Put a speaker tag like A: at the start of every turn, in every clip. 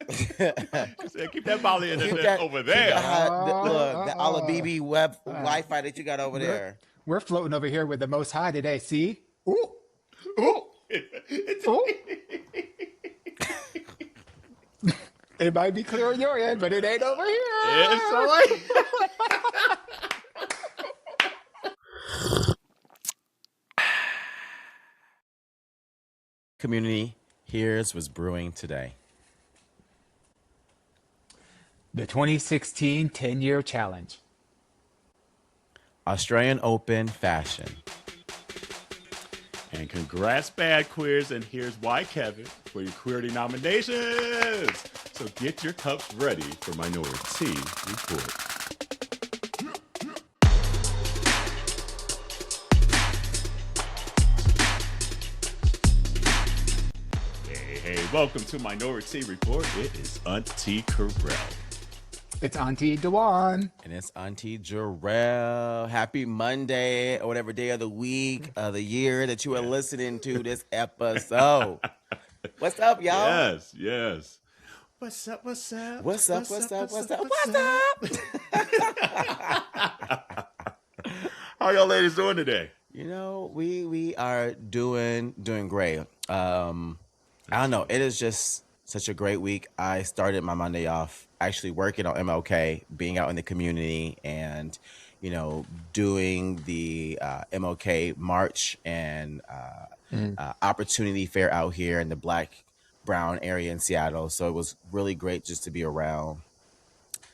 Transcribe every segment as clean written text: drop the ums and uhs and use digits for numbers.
A: Said, keep that Bali over there.
B: The Alabibi web Wi-Fi that you got over there.
C: We're floating over here with the Most High today. See? Ooh.
A: Ooh.
C: Ooh. It might be clear on your end, but it ain't over here.
A: It's all right.
B: Community, here's what's brewing today.
C: The 2016 10-year challenge.
B: Australian Open fashion.
A: And congrats, bad queers, and here's why, Kevin, for your Queerty nominations. So get your cups ready for Minoritea Report. Hey, welcome to Minoritea Report. It is Auntea Kerel.
C: It's Auntea Dawon.
B: And it's Auntie Jerrell. Happy Monday, or whatever day of the week, of the year that you are listening to this episode. What's up, y'all?
A: Yes. What's up?
B: What's up?
A: How y'all ladies doing today?
B: You know, we are doing great. I don't know. It is just such a great week. I started my Monday off actually working on MLK, being out in the community and, you know, doing the MLK March and Opportunity Fair out here in the Black Brown area in Seattle. So it was really great just to be around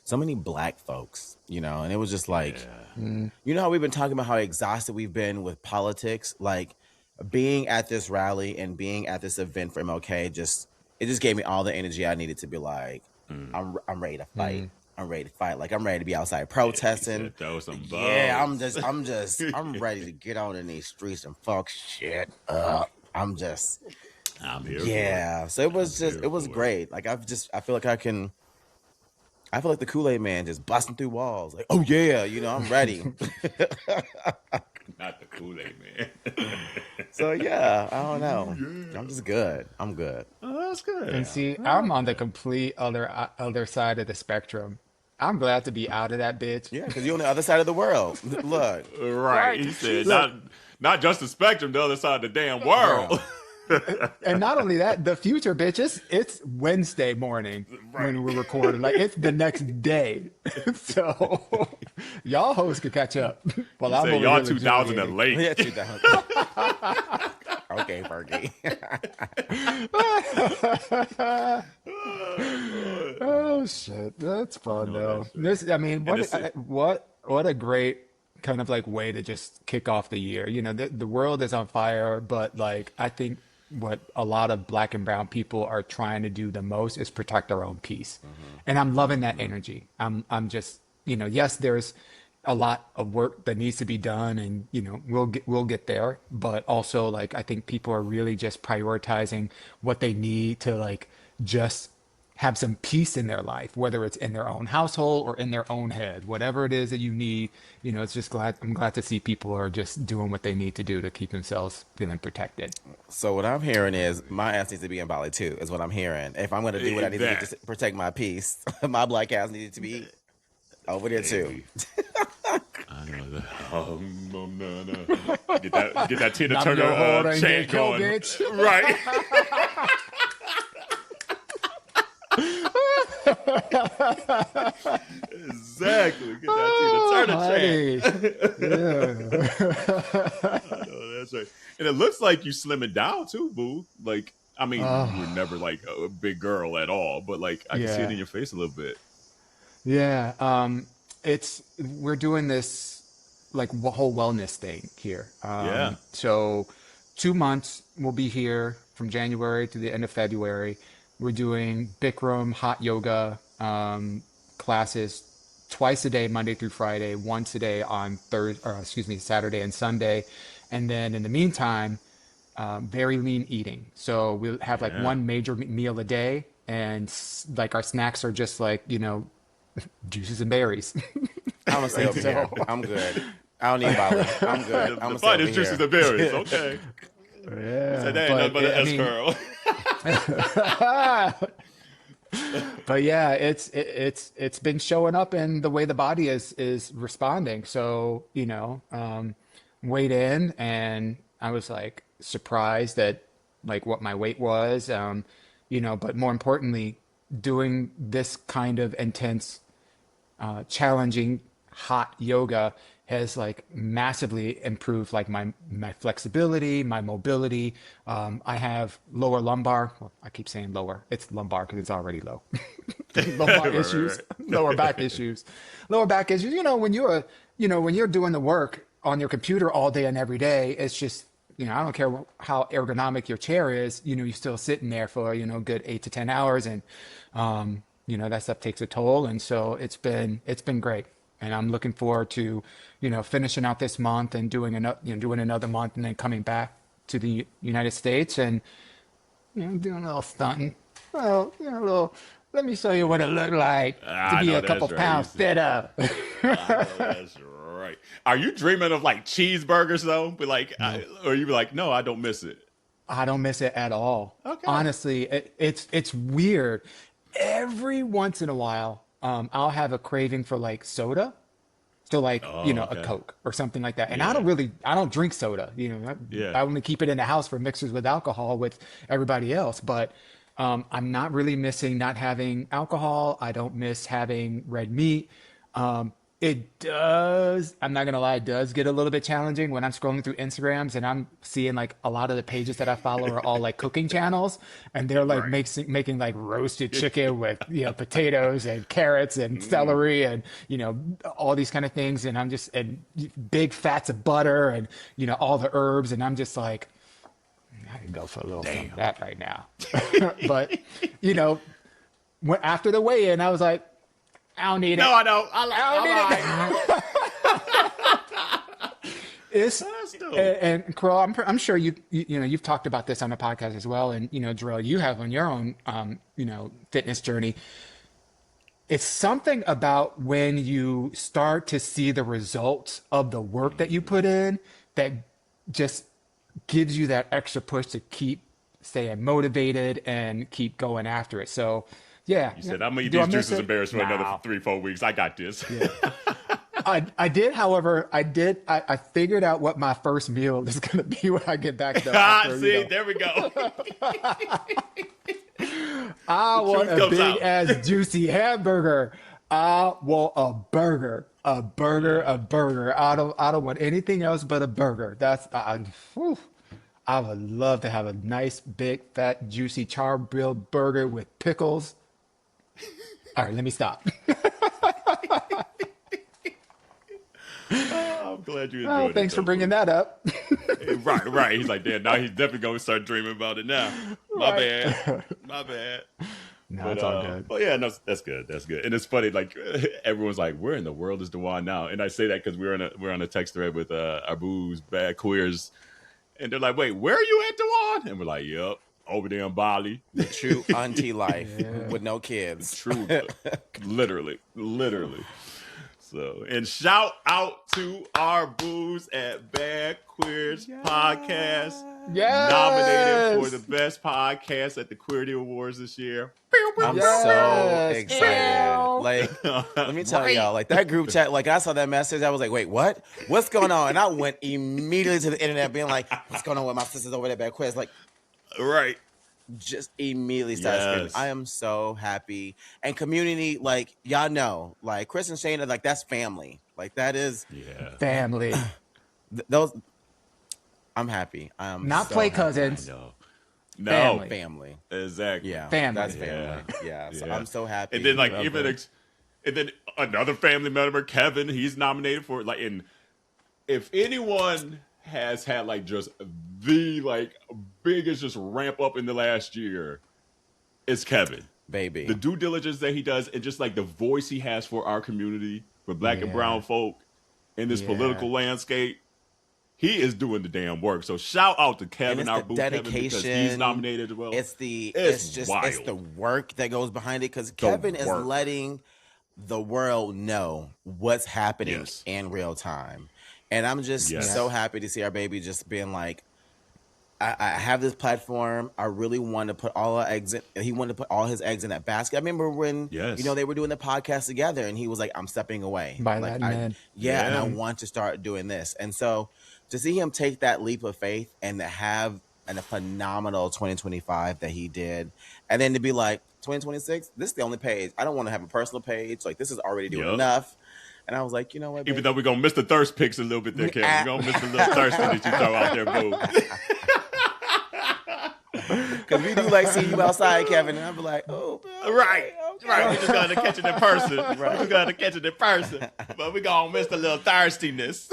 B: so many Black folks, you know, and it was just like, you know how we've been talking about how exhausted we've been with politics, like being at this rally and being at this event for MLK, it just gave me all the energy I needed to be like, I'm ready to fight. I'm ready to fight. Like I'm ready to be outside protesting.
A: Yeah,
B: I'm ready to get on in these streets and fuck shit up.
A: I'm here.
B: Yeah. So it was great. Like I feel like the Kool-Aid man just busting through walls. Like, oh yeah, you know, I'm ready.
A: Not the Kool-Aid man.
B: So yeah, I don't know. I'm just good. I'm good.
A: Oh, that's good.
C: And see, I'm on the complete other side of the spectrum. I'm glad to be out of that bitch.
B: Yeah, because you're on the other side of the world. Look.
A: Right. He said not just the spectrum, the other side of the damn world.
C: And not only that, the future, bitches, it's Wednesday morning when we're recording. Like, it's the next day. So, y'all hoes could catch up. Well, I'm over
A: y'all 2000 and late.
B: Yeah, 2000. Okay, Fergie.
C: Oh, shit. That's fun, though. What a great kind of like way to just kick off the year. You know, the world is on fire, but like, I think what a lot of Black and brown people are trying to do the most is protect our own peace. And I'm loving that energy. I'm just, you know, yes, there's a lot of work that needs to be done and, you know, we'll get there. But also like, I think people are really just prioritizing what they need to like, just have some peace in their life, whether it's in their own household or in their own head, whatever it is that you need. You know, I'm glad to see people are just doing what they need to do to keep themselves feeling protected.
B: So what I'm hearing is my ass needs to be in Bali too, is what I'm hearing. If I'm going to do what I need to do to protect my peace, my Black ass needed to be over there too.
A: I know that. Get that Tina Turner chant going.
C: Bitch.
A: Right. Exactly. Get that Tina Turner chant. I know, that's right. And it looks like you slimming down too, boo. Like, I mean, you're never like a big girl at all, but like I can see it in your face a little bit.
C: Yeah. We're doing this like whole wellness thing here. So 2 months we'll be here from January to the end of February. We're doing Bikram hot yoga classes twice a day, Monday through Friday, once a day on Saturday and Sunday. And then in the meantime, very lean eating. So we'll have like one major meal a day, and like our snacks are just like, you know, juices and berries.
B: I'm gonna stay over here. I'm good. I don't need Bali. I'm good. I'm
A: the fight is juices and berries. Okay.
C: Yeah.
A: So that ain't nothing but an S curl.
C: But yeah, it's been showing up in the way the body is responding. So, weighed in and I was like surprised at like what my weight was. But more importantly, doing this kind of intense challenging hot yoga has like massively improved like my flexibility, my mobility. I have lower lumbar. Well, I keep saying lower. It's lumbar because it's already low. Lumbar
A: Right,
C: issues,
A: right,
C: lower back issues, lower back issues. When you're doing the work on your computer all day and every day, it's just I don't care how ergonomic your chair is. You're still sitting there for good 8 to 10 hours, and that stuff takes a toll. And so it's been great, and I'm looking forward to finishing out this month and doing another month, and then coming back to the United States and doing a little stunting. Well, a little. Let me show you what it looked like to
A: I
C: be
A: know
C: a couple
A: that's right.
C: pounds thinner.
A: I know that's right. Are you dreaming of like cheeseburgers though? But like,
C: No.
A: or you be like, no, I don't miss it.
C: I don't miss it at all.
A: Okay.
C: Honestly, it's weird. Every once in a while, I'll have a craving for like soda. So like,
A: Oh,
C: a
A: okay.
C: Coke or something like that. And
A: Yeah.
C: I don't drink soda.
A: Yeah.
C: I only keep it in the house for mixers with alcohol with everybody else. But I'm not really missing not having alcohol. I don't miss having red meat. It does, I'm not gonna lie, it does get a little bit challenging when I'm scrolling through Instagrams and I'm seeing like a lot of the pages that I follow are all like cooking channels, and they're like
A: Right.
C: making like roasted chicken with potatoes and carrots and celery and all these kind of things, and I'm just and big fats of butter and all the herbs, and I'm just like I can go for a little something of that right now. But after the weigh-in, I was like, I don't need it.
A: No, I don't.
C: I don't need it. It's
A: That's dope.
C: and Kerel, I'm sure you've talked about this on the podcast as well, and Jerrell, you have on your own fitness journey. It's something about when you start to see the results of the work that you put in that just gives you that extra push to keep staying motivated and keep going after it. So yeah.
A: You said, I'm gonna eat
C: Do I
A: these
C: miss
A: juices and
C: it?
A: berries for another
C: No.
A: 3-4 weeks. I got this.
C: Yeah. I did, however, I figured out what my first meal is going to be when I get back though. After,
A: See, there we go.
C: I want
A: truth
C: a
A: comes
C: big
A: out.
C: ass juicy hamburger. I want a burger. A burger, a burger. I don't want anything else but a burger. Whew. I would love to have a nice, big, fat, juicy, char-grilled burger with pickles. All right, let me stop.
A: Oh, I'm glad you enjoyed
C: Oh,
A: it.
C: thanks for
A: though,
C: bringing
A: boo.
C: that up.
A: Right. He's like, damn, now he's definitely going to start dreaming about it now. My
C: Right.
A: bad. My bad.
C: No, it's all good.
A: But yeah, no, that's good. That's good. And it's funny, like everyone's like, "Where in the world is Dawon now?" And I say that because we're on a text thread with our boos, bad queers, and they're like, "Wait, where are you at, Dawon?" And we're like, "Yep, over there in Bali."
B: The true auntie life with no kids.
A: True, literally. So, and shout out to our boos at Bad Queers Podcast,
C: Yes.
A: nominated for the best podcast at the Queerty Awards this year.
B: I'm
C: Yes.
B: so excited.
C: Ew.
B: Like, let me tell y'all, like that group chat, like I saw that message, I was like, wait, what? What's going on? And I went immediately to the internet being like, what's going on with my sisters over there, Bad Quiz? Like,
A: Right.
B: just immediately started screaming.
A: Yes.
B: I am so happy. And community, like, y'all know, like Chris and Shane are like, that's family. Like, that is,
A: Yeah.
C: Family.
B: those, I'm happy. I'm
C: Not
B: so
C: play
B: happy.
C: cousins.
A: No.
C: Family.
B: Family.
A: Exactly.
B: Yeah.
C: Family.
B: That's family. Yeah. So
A: Yeah.
B: I'm so happy.
A: And then like
C: Love
A: even
C: that.
A: and then another family member, Kevin, he's nominated for it. Like, and if anyone has had like just the like biggest just ramp up in the last year, it's Kevin.
B: baby.
A: The due diligence that he does, and just like the voice he has for our community, for Black and
C: Yeah.
A: brown folk in this
C: Yeah.
A: political landscape. He is doing the damn work. So shout out to
B: And
A: Kevin,
B: it's
A: our
B: the
A: boo Kevin, because he's
B: dedication.
A: nominated as well.
B: It's the
A: It's
B: it's
A: wild.
B: the work that goes behind it because Kevin is
A: work.
B: letting the world know what's happening
A: Yes.
B: in real time. And I'm just
A: Yes.
B: so happy to see our baby just being like, I have this platform. I really want to put all our eggs in. He wanted to put all his eggs in that basket. I remember when they were doing the podcast together, and he was like, "I'm stepping away."
C: By
B: Like
C: that man.
B: and I want to start doing this. And so to see him take that leap of faith and to have a phenomenal 2025 that he did, and then to be like 2026, this is the only page. I don't want to have a personal page. Like this is already doing enough. And I was like, you know what?
A: Even though we're gonna miss the thirst pics a little bit there, Kevin. We're gonna miss the little thirst that you throw out there, boo.
B: Because we do like see you outside, Kevin, and I'm like, oh, bro,
A: right. We just gotta catch it in person. Right. We gotta catch it in person, but we gonna miss the little thirstiness.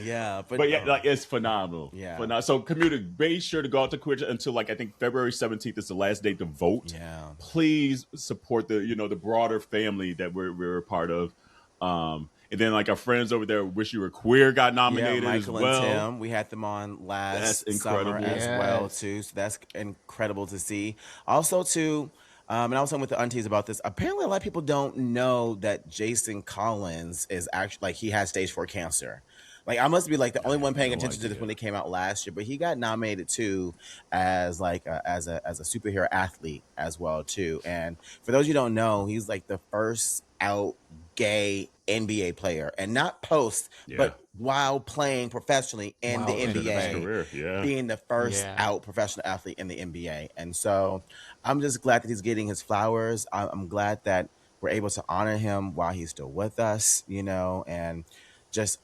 B: Yeah,
A: but yeah, like it's phenomenal.
B: Yeah.
A: So community, be sure to go out to Queerty until like I think February 17th is the last day to vote.
B: Yeah.
A: Please support the the broader family that we're a part of. And then like our friends over there, Wish You Were Queer, got nominated
B: Michael
A: as well.
B: And Tim, we had them on last summer as well too. So that's incredible to see. Also too, and I was talking with the aunties about this. Apparently, a lot of people don't know that Jason Collins is actually he has stage 4 cancer. Like I must be like the only one paying attention to this when it came out last year, but he got nominated too as as a superhero athlete as well too. And for those you don't know, he's like the first out gay NBA player, and not post, but while playing professionally in the NBA, being the first out professional athlete in the NBA. And so I'm just glad that he's getting his flowers. I'm glad that we're able to honor him while he's still with us, and just.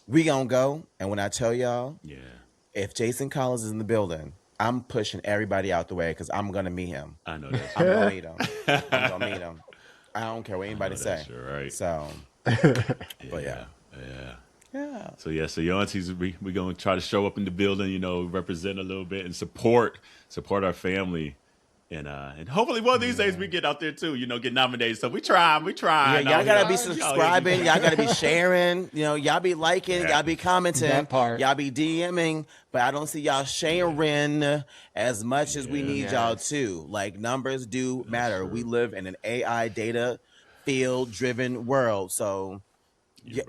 B: We gonna go, and when I tell y'all, if Jason Collins is in the building, I'm pushing everybody out the way because I'm gonna meet him.
A: I know that.
B: I'm gonna meet him. I'm gonna meet him. I don't care what anybody say.
A: Right.
B: So, but yeah.
A: So your aunties, we gonna try to show up in the building, represent a little bit and support our family. And hopefully one of these days we get out there too, get nominated. So we try.
B: Yeah, y'all gotta be subscribing. Y'all gotta be sharing. Y'all be liking. Y'all be commenting. Y'all be DMing. But I don't see y'all sharing as much as we need y'all to. Like numbers do matter. We live in an AI data field driven world. So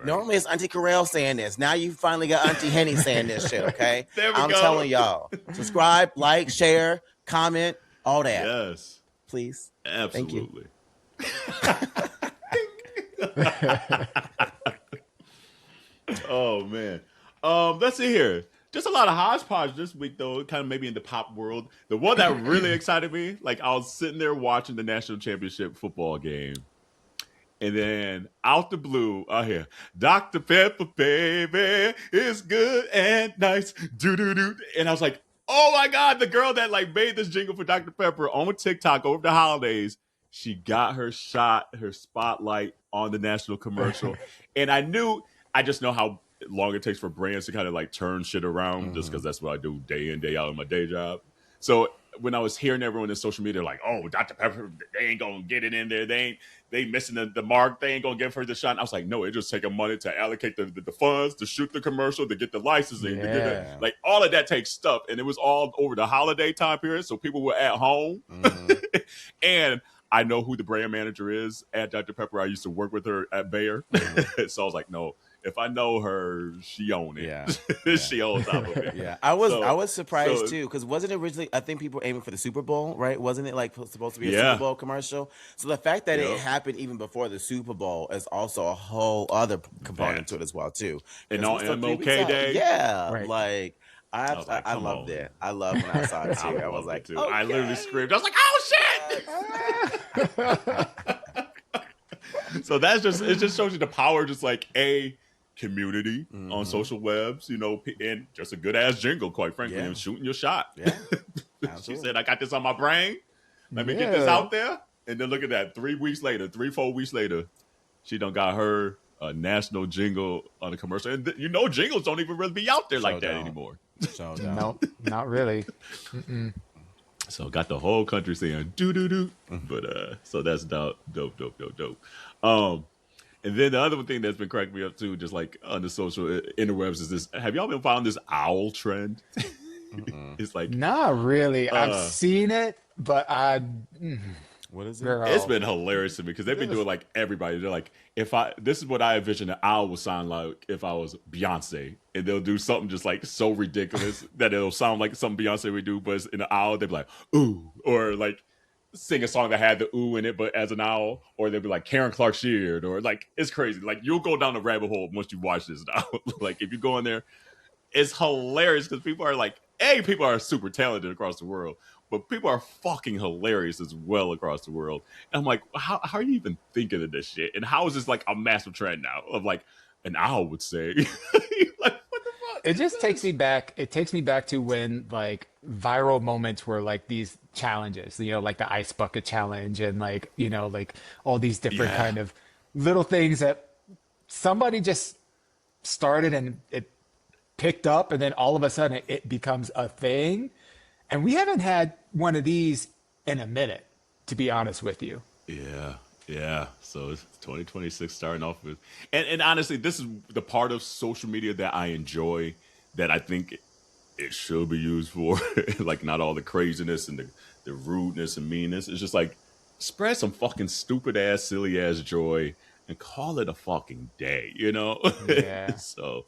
B: normally it's Auntie Kerel saying this. Now you finally got Auntie Henny saying this shit. Okay, I'm telling y'all. Subscribe, like, share, comment. All that.
A: Yes.
B: Please.
A: Absolutely. Oh, man. Let's see here. Just a lot of hodgepodge this week, though, kind of maybe in the pop world. The one that really excited me, like I was sitting there watching the national championship football game. And then out the blue, I hear, Dr. Pepper, baby, is good and nice. Do-do-do. And I was like, oh my God, the girl that made this jingle for Dr. Pepper on TikTok over the holidays, she got her spotlight on the national commercial. And I just know how long it takes for brands to kind of turn shit around just because that's what I do day in, day out in my day job. So when I was hearing everyone in social media like, oh, Dr. Pepper, they ain't going to get it in there. They missing the mark. They ain't going to give her the shot. I was like, no, it just taking money to allocate the funds, to shoot the commercial, to get the licensing, to get it. All of that takes stuff. And it was all over the holiday time period. So people were at home. And I know who the brand manager is at Dr. Pepper. I used to work with her at Bayer. So I was like, no. If I know her, she own it. Yeah. She owns top of it.
B: Yeah. I was surprised too, because wasn't it originally, I think people were aiming for the Super Bowl, right? Wasn't it supposed to be a Super Bowl commercial? So the fact that it happened even before the Super Bowl is also a whole other component to it as well too.
A: And on MLK Day.
B: Yeah. Right. I loved it. I loved when I saw it too. I was like, okay.
A: I literally screamed. I was like, oh shit. So it just shows you the power, just community on social webs, and just a good ass jingle, quite frankly, and shooting your shot.
B: Yeah.
A: She said, I got this on my brain. Let me get this out there. And then look at that. 4 weeks later, she done got her national jingle on a commercial. And jingles don't even really be out there like that anymore.
C: No, not really. Mm-mm.
A: So got the whole country saying do. But so that's dope. And then the other thing that's been cracking me up too, just on the social interwebs, is this. Have y'all been following this owl trend? It's
C: not really. I've seen it, but
B: What is it?
C: Girl.
A: It's been hilarious to me because they've been doing like everybody. They're like, this is what I envision an owl would sound like if I was Beyonce, and they'll do something just like so ridiculous that it'll sound like something Beyonce would do, but it's in an owl. They'd be like, ooh, or like sing a song that had the ooh in it, but as an owl, or they'd be like Karen Clark Sheard, or like it's crazy. Like you'll go down the rabbit hole once you watch this now. Like if you go in there, it's hilarious because people are like, people are super talented across the world, but people are fucking hilarious as well across the world. And I'm like, how are you even thinking of this shit? And how is this like a massive trend now of like an owl would say? Like, what the fuck?
C: It just takes me back. It takes me back to when like viral moments were like these challenges, like the ice bucket challenge and like, like all these different kind of little things that somebody just started and it picked up, and then all of a sudden it becomes a thing. And we haven't had one of these in a minute, to be honest with you.
A: Yeah. So it's 2026 starting off with, and honestly, this is the part of social media that I enjoy, that I think it should be used for. Like not all the craziness and the rudeness and meanness. It's just like spread some fucking stupid ass, silly ass joy and call it a fucking day,
C: Yeah.
A: So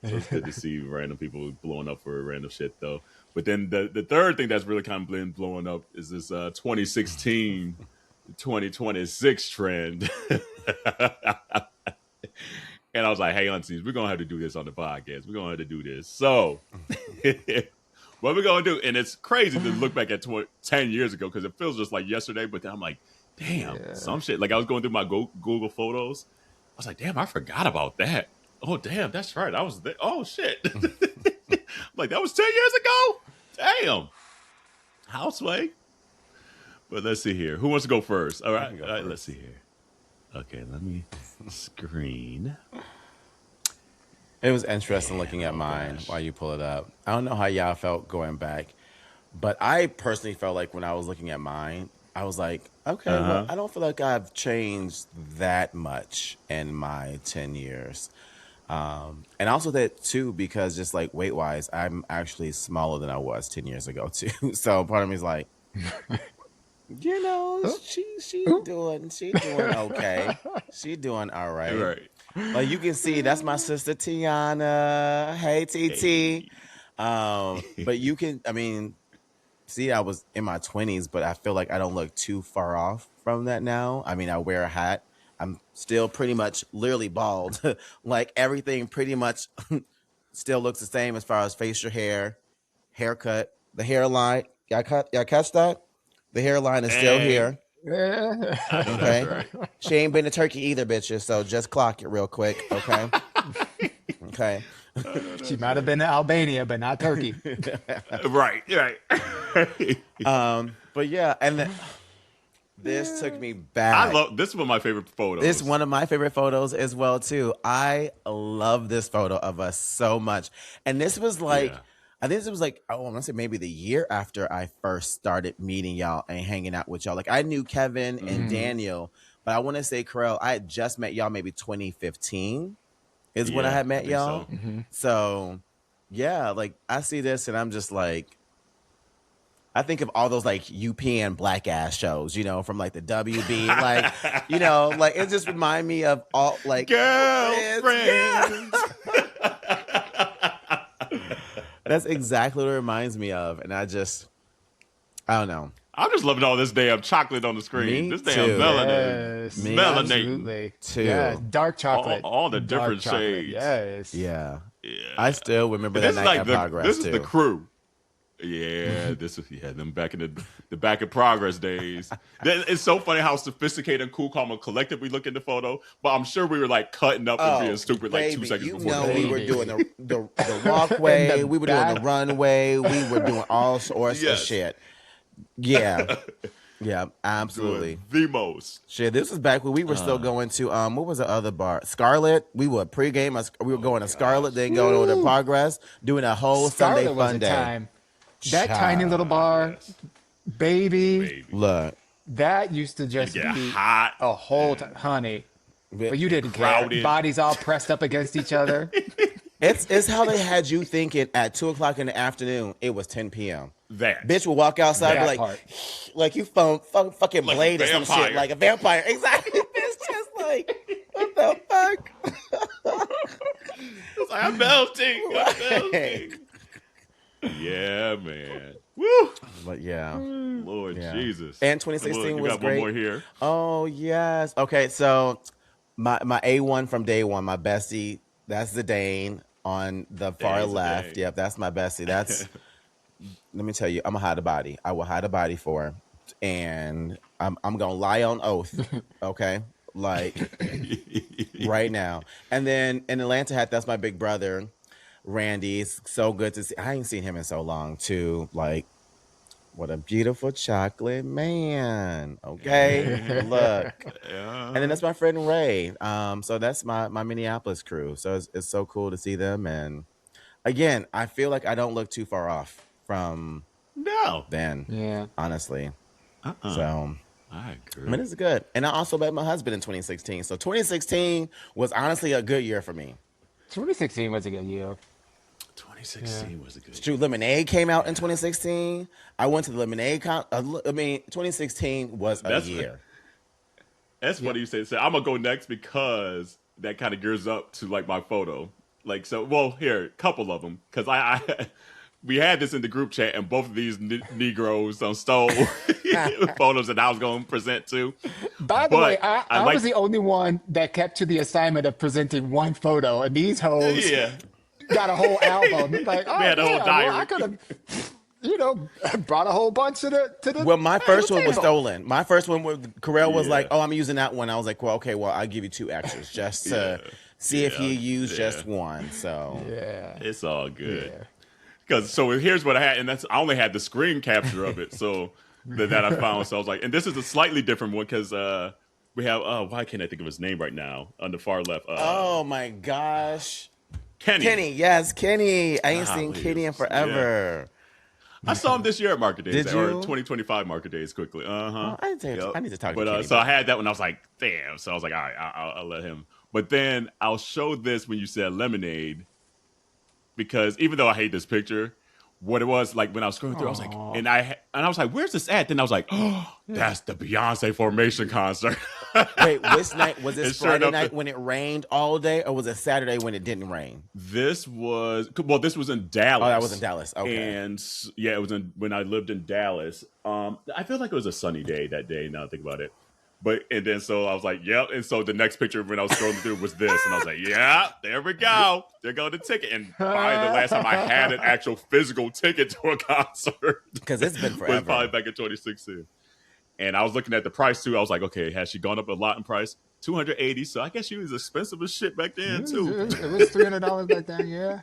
A: it's good to see random people blowing up for random shit, though. But then the third thing that's really kind of been blowing up is this 2016 2026 trend. And I was like, hey, aunties, we're going to have to do this on the podcast. We're going to have to do this. So what we're going to do, and it's crazy to look back at 10 years ago because it feels just like yesterday. But then I'm like, damn, some shit. Like I was going through my Google Photos. I was like, damn, I forgot about that. Oh, damn, that's right. I was there. Oh, shit. Like, that was 10 years ago? Damn. Houseway. But let's see here. Who wants to go first? All right, let's see here. Okay, let me screen.
B: It was interesting looking at mine while you pull it up. I don't know how y'all felt going back, but I personally felt like when I was looking at mine, I was like, okay, well, I don't feel like I've changed that much in my 10 years. And also that too, because just like weight wise, I'm actually smaller than I was 10 years ago too. So part of me is like, she doing okay. She doing all right.
A: Right.
B: Like you can see, that's my sister Tiana. Hey, TT. But you can, see, I was in my 20s, but I feel like I don't look too far off from that now. I mean, I wear a hat. I'm still pretty much literally bald. Like everything pretty much still looks the same as far as facial hair, haircut, the hairline. Y'all catch that? The hairline is still here. Okay. Right. She ain't been to Turkey either, bitches. So just clock it real quick. Okay. Okay.
C: She might have been to Albania, but not Turkey.
A: Right.
B: But yeah, and this took me back.
A: This is one of my favorite photos.
B: This is one of my favorite photos as well too. I love this photo of us so much. And this was like, I think this was like, I want to say maybe the year after I first started meeting y'all and hanging out with y'all. Like I knew Kevin and Daniel, but I want to say Kerel, I had just met y'all maybe 2015 is when I had met y'all. So yeah, like I see this and I'm just like, I think of all those like UPN black ass shows, from like the WB, like, like it just remind me of all like
A: girlfriends.
B: That's exactly what it reminds me of. And I don't know.
A: I'm just loving all this damn chocolate on the screen.
B: Me
A: this damn
B: too.
A: melanin.
C: Yes,
A: Melanating.
B: Too.
C: Yeah, dark chocolate.
A: All the different shades.
C: Yes.
B: Yeah. I still remember that night at Progress.
A: This is the crew. Yeah, this is them back in the back in Progress days. It's so funny how sophisticated and cool, calm, and collected we look in the photo. But I'm sure we were like cutting up and being stupid like 2 seconds before.
B: We were doing the walkway, we were doing the runway, we were doing all sorts of shit. Yeah. Yeah, absolutely.
A: The most.
B: Shit, this was back when we were still going to what was the other bar? Scarlet. We would pregame. We were going to Scarlet, then go to Progress, doing a whole
C: Scarlet
B: Sunday fun day.
C: Time. That tiny little bar, baby.
B: Look,
C: that used to just be
A: hot
C: a whole time, honey. But you didn't
A: crowded.
C: care. Bodies all pressed up against each other.
B: it's how they had you thinking at 2:00 in the afternoon. It was 10 p.m.
A: that.
B: Bitch will walk outside and be
C: That
B: like,
C: part.
B: like you fucking
A: Like a
B: Blade or some shit,
A: vampire.
B: like a vampire. Exactly. Bitch just like, what the fuck?
A: It's like, I'm melting. I'm melting. Yeah, man. Woo!
B: But yeah.
A: Lord
B: Yeah.
A: Jesus.
B: And
A: Look,
B: 2016
A: you
B: was
A: got
B: great.
A: one more here.
B: Oh, yes. Okay, so my A1 from day one, my bestie, that's Zidane on the far
A: Days a
B: left.
A: day.
B: Yep, that's my bestie. That's, let me tell you, I'm going to hide a body. I will hide a body for her. And I'm going to lie on oath, okay? Like, right now. And then in Atlanta, that's my big brother, Randy. It's so good to see. I ain't seen him in so long, too. Like, what a beautiful chocolate man. Okay. Look. And then that's my friend Ray. So that's my Minneapolis crew. So it's so cool to see them. And again, I feel like I don't look too far off from then.
C: Yeah.
B: Honestly. So
A: I agree.
B: I mean, it's good. And I also met my husband in 2016. So 2016 was honestly a good year for me.
C: 2016 was a good year.
A: 2016 was a good
B: True, Lemonade came out in 2016. I went to the Lemonade 2016 was a year.
A: That's funny you say. So I'm gonna go next because that kind of gears up to like my photo. Like so, well, here, a couple of them because I we had this in the group chat and both of these Negroes stole photos that I was going to present to.
C: By the way, I was the only one that kept to the assignment of presenting one photo, and these hoes got a whole album. Like, oh,
A: had a whole diary.
C: well, I could have, brought a whole bunch to the.
B: Well, my first one was stolen. My first one, Kerel was like, "Oh, I'm using that one." I was like, "Well, okay, well, I'll give you 2 extras just to see if you use just one." So
A: it's all good. Because so here's what I had, and I only had the screen capture of it, so that I found. So I was like, and this is a slightly different one because we have why can't I think of his name right now on the far left?
B: Oh my gosh,
A: Kenny.
B: Yes, Kenny. I ain't seen Kenny in forever.
A: I saw him this year at Market Days,
B: Did you?
A: or 2025 Market Days. Quickly,
B: Oh, I need to talk to Kenny.
A: So I had that one. I was like, damn. So I was like, all right, I'll let him. But then I'll show this when you said Lemonade. Because even though I hate this picture, what it was like when I was scrolling through, I was like, and I was like, "Where's this at?" Then I was like, "Oh, that's the Beyonce Formation concert."
B: Wait, which night was this?
A: Sure
B: Friday night when it rained all day, or was it Saturday when it didn't rain?
A: This was in Dallas.
B: Oh, that was in Dallas. Okay,
A: and it was when I lived in Dallas. I feel like it was a sunny day that day. Now I think about it. And then so I was like, yep. And so the next picture when I was scrolling through was this. And I was like, yeah, there we go. There go the ticket. And probably the last time I had an actual physical ticket to a concert.
B: Because it's been forever.
A: Was probably back in 2016. And I was looking at the price too. I was like, okay, has she gone up a lot in price? $280. So I guess she was expensive as shit back then too.
C: It was $300 back then, yeah.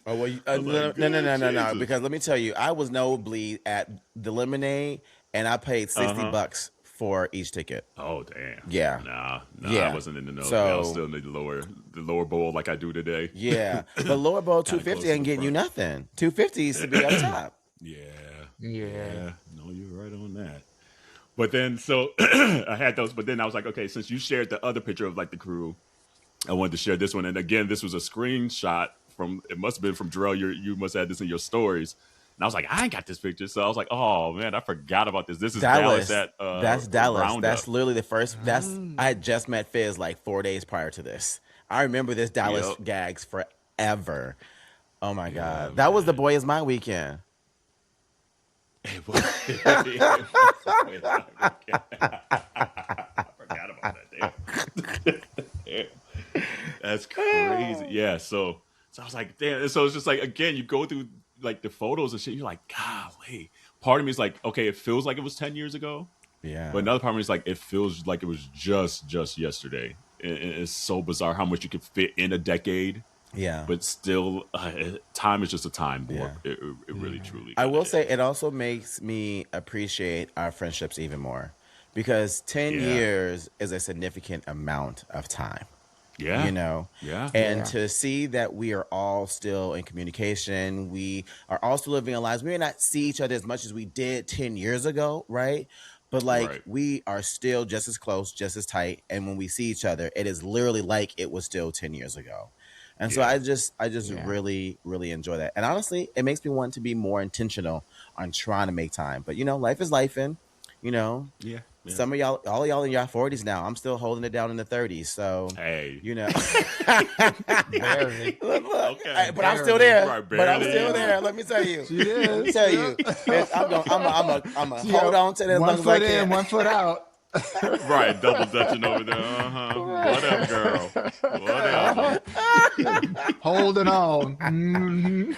B: Oh well,
A: like,
B: no. Because let me tell you, I was nosebleed at the Lemonade, and I paid $60 for each ticket.
A: Oh damn!
B: Yeah,
A: I wasn't in the know. So I was still in the lower bowl like I do today.
B: Yeah, but lower bowl 250 ain't getting you nothing. 250 used to be up top.
A: Yeah. No, you're right on that. But then so I had those. But then I was like, okay, since you shared the other picture of like the crew, I wanted to share this one. And again, this was a screenshot from. It must have been from Jerrell. You must have had this in your stories. And I was like, I ain't got this picture. So I was like, oh, man, I forgot about this. This is Dallas
B: that's Dallas.
A: Roundup.
B: That's literally the first. I had just met Fizz like 4 days prior to this. I remember this Dallas gags forever. Oh, my God. That was the Boy Is My weekend.
A: I forgot about that. Damn. That's crazy. Yeah, so I was like, damn. And so it's just like, again, you go through like the photos and shit, you're like, golly. Part of me is like, okay, it feels like it was 10 years ago.
B: Yeah.
A: But another part of me is like, it feels like it was just yesterday. It's so bizarre how much you can fit in a decade.
B: Yeah.
A: But still, time is just a time warp. Yeah. It really, truly.
B: I will say it also makes me appreciate our friendships even more. Because 10 years is a significant amount of time.
A: Yeah.
B: You know?
A: Yeah.
B: And to see that we are all still in communication, we are all still living our lives. We may not see each other as much as we did 10 years ago, right? But like we are still just as close, just as tight. And when we see each other, it is literally like it was still 10 years ago. And so I just really, really enjoy that. And honestly, it makes me want to be more intentional on trying to make time. But life is life, and
A: Yeah.
B: some of y'all, all of y'all in your 40s now. I'm still holding it down in the 30s. So
A: hey,
C: Barely.
B: look,
A: okay,
B: but I'm still there.
A: Right,
B: but I'm still there. Let me tell you. Let me tell you. I'm gonna hold on to that as long as I can.
C: 1 foot out.
A: Right, double dutching over there. Whatever, girl. Whatever.
C: Holding on.
A: And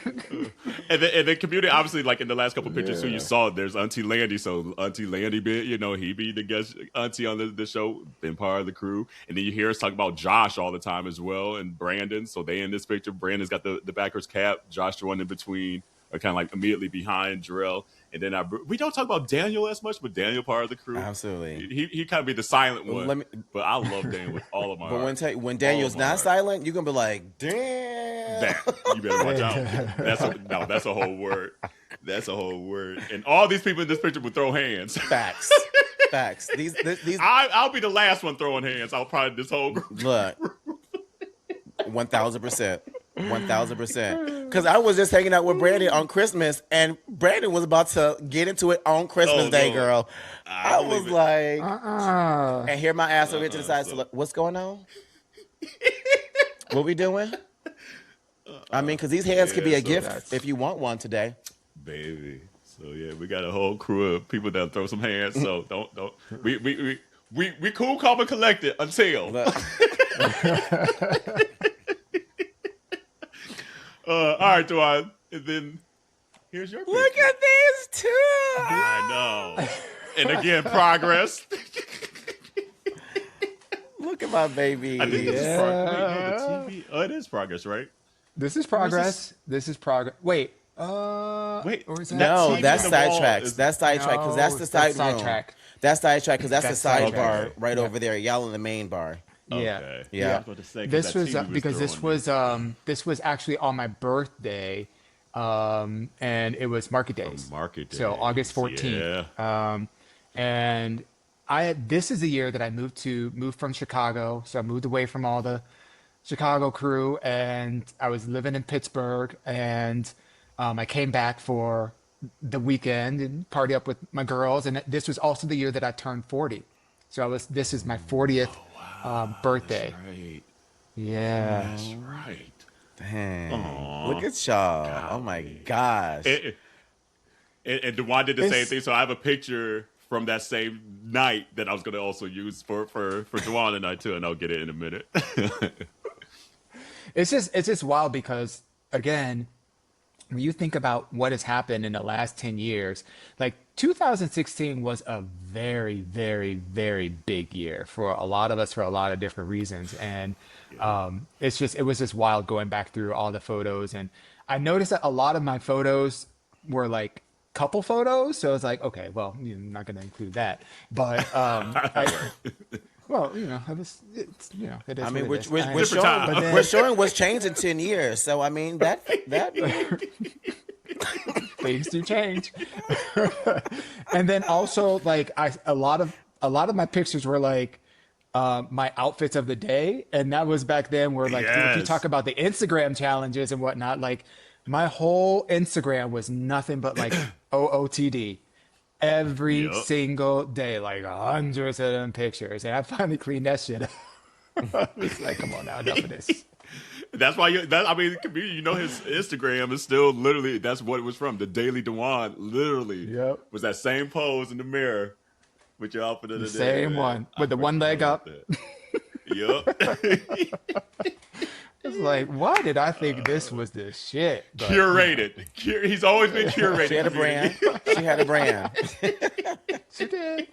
A: the community, obviously, like in the last couple pictures, so you saw there's Auntie Landy. So Auntie Landy, he be the guest auntie on the show, been part of the crew. And then you hear us talk about Josh all the time as well, and Brandon. So they in this picture. Brandon's got the backers cap. Josh the one in between, or kind of like immediately behind Jerrell. And then we don't talk about Daniel as much, but Daniel part of the crew.
B: Absolutely.
A: He kind of be the silent one. But I love Daniel with all of my heart.
B: But when Daniel's not silent, you're going to be like, damn.
A: That. You better watch out. That's a whole word. That's a whole word. And all these people in this picture would throw hands.
B: Facts. These
A: I'll be the last one throwing hands. I'll probably this whole group.
B: Look. 1,000%. 1,000%. Because I was just hanging out with Brandon on Christmas, and Brandon was about to get into it on Christmas Day, girl. I was like, and here my ass over here to the side. So what's going on? What we doing? I mean, because these hands could be a gift if you want one today,
A: baby. So yeah, we got a whole crew of people that throw some hands. So don't. We cool, calm, and collected until. All right, Dawon. And then here's your picture.
B: Look at these two.
A: I know. And again, progress.
B: Look at my baby.
A: I think this is progress. The TV. Oh, it is progress, right?
C: This is progress. This is progress. Wait.
A: Wait.
C: Or is that
B: no, that's sidetracks. That's sidetrack because that's the side room. That's sidetrack because that's the sidebar right over there. Y'all in the main bar.
C: Yeah.
A: Okay.
B: Yeah.
A: I was about to say,
C: This was because this was actually on my birthday, and it was market days.
A: Market days.
C: So August 14th.
A: Yeah.
C: And this is the year that I moved from Chicago. So I moved away from all the Chicago crew, and I was living in Pittsburgh, and I came back for the weekend and party up with my girls. And this was also the year that I turned 40. So this is my 40th birthday.
A: That's right.
C: Yeah.
A: That's right.
B: Dang.
A: Aww.
B: Look at y'all. Oh my gosh.
A: And Dawon did the same thing. So I have a picture from that same night that I was going to also use for Dawon and I too, and I'll get it in a minute.
C: It's just wild because, again, when you think about what has happened in the last 10 years, like 2016 was a very, very, very big year for a lot of us for a lot of different reasons. And it was just wild going back through all the photos. And I noticed that a lot of my photos were like couple photos. So it's like, okay, well, I'm not going to include that. But well, it is.
B: I mean,
C: we're
B: showing what's changed in 10 years. So I mean that
C: things do change. And then also, like, a lot of my pictures were like my outfits of the day, and that was back then where, like, if you talk about the Instagram challenges and whatnot, like my whole Instagram was nothing but like OOTD. Every single day, like hundreds of them pictures, and I finally cleaned that shit up. It's like, come on now, enough of this.
A: That's why his Instagram is still literally, that's what it was from. The Daily Dawon literally was that same pose in the mirror with your outfit of the day.
C: Same one, with the one leg up.
A: Yep.
C: It's like, why did I think this was the shit? But,
A: curated. He's always been curated.
B: She had a brand. She had a brand.
C: She did.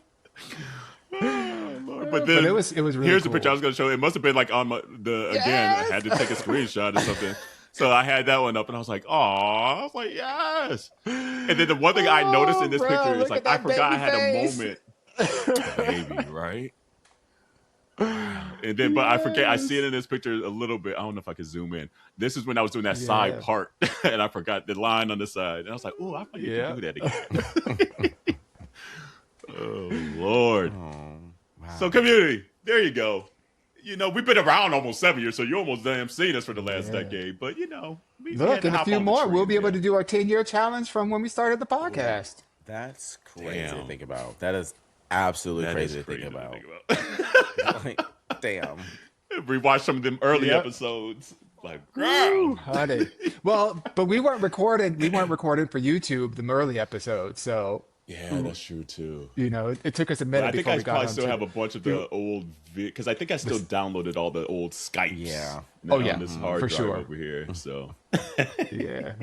A: But then
C: it was really
A: here's
C: cool.
A: the picture I was going to show. It must have been like on again, I had to take a screenshot or something. So I had that one up and I was like, oh, I was like, yes. And then the one thing I noticed in this picture is like, I forgot I had a moment. Baby, right? And then, but I forget, I see it in this picture a little bit. I don't know if I could zoom in. This is when I was doing that side part, and I forgot the line on the side. And I was like, oh, I forget to do that again. Oh, Lord.
B: Oh, wow.
A: So, community, there you go. we've been around almost 7 years, so you almost damn seen us for the last decade. But we
C: Look,
A: had to
C: in a
A: hop
C: few
A: on the
C: more,
A: train
C: we'll be able
A: again.
C: to do our 10-year challenge from when we started the podcast.
B: That's crazy to
A: Damn.
B: think about. That is absolutely
A: That
B: crazy
A: is
B: to think
A: crazy
B: about.
A: to think about.
B: Like, damn.
A: Rewatch some of them early
C: Yep.
A: episodes. Like,
C: Ooh,
A: girl.
C: honey. Well, but we weren't recording. We weren't recording for YouTube the early episodes, so
A: Yeah, that's true too.
C: it took us a
A: But
C: minute
A: I think
C: before
A: I
C: we got
A: probably
C: on
A: still have a bunch of the old because I think I still downloaded all the old Skypes.
B: Yeah.
C: Oh, yeah.
A: on this hard
C: For
A: drive
C: sure.
A: over here. So
C: Yeah.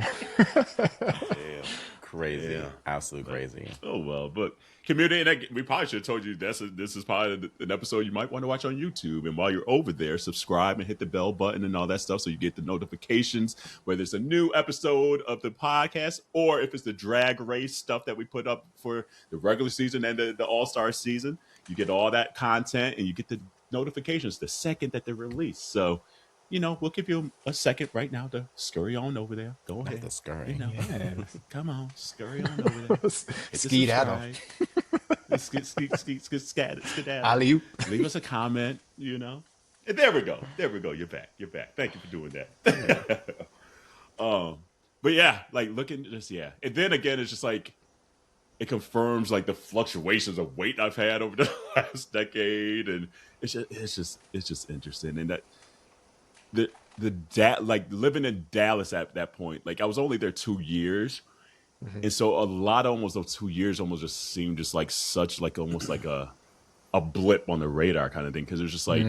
A: damn.
B: Crazy.
A: Yeah.
B: Absolutely crazy.
A: Oh well, but community, and we probably should have told you this is probably an episode you might want to watch on YouTube. And while you're over there, subscribe and hit the bell button and all that stuff, so you get the notifications whether it's a new episode of the podcast or if it's the drag race stuff that we put up for the regular season and the All-Star season. You get all that content and you get the notifications the second that they're released. So, we'll give you a second right now to scurry on over there. Go ahead.
B: The scurry.
A: Come on, scurry on over there.
C: Skedaddle.
A: Skedaddle.
C: Alley-oop.
A: Leave us a comment, And there we go. You're back. Thank you for doing that. But yeah, like looking just and then again, it's just like it confirms like the fluctuations of weight I've had over the last decade, and it's just interesting, and that like living in Dallas at that point, like I was only there 2 years. And so a lot of almost those 2 years almost just seemed just like such like almost like a blip on the radar kind of thing. Cause it was just like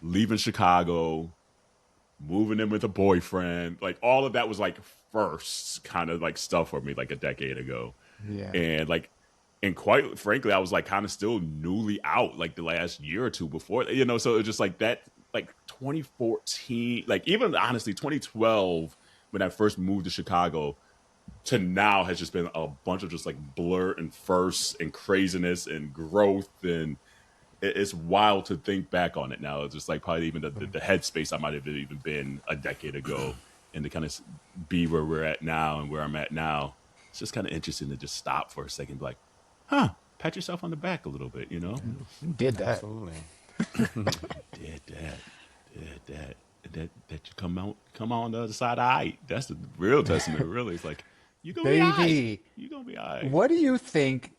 A: leaving Chicago, moving in with a boyfriend, like all of that was like first kind of like stuff for me like a decade ago.
C: Yeah.
A: And quite frankly, I was like kind of still newly out like the last year or two before, so it was just like that, like 2014, like even honestly 2012 when I first moved to Chicago to now has just been a bunch of just like blur and firsts and craziness and growth, and it's wild to think back on it now. It's just like probably even the headspace I might have even been a decade ago, and to kind of be where we're at now and where I'm at now. It's just kind of interesting to just stop for a second, and be like, pat yourself on the back a little bit,
C: Did that.
B: Absolutely.
A: Did that. That you come on the other side all right. That's the real testament, really. It's like, you gonna be all right.
C: Baby,
A: You gonna be all right.
C: what do you think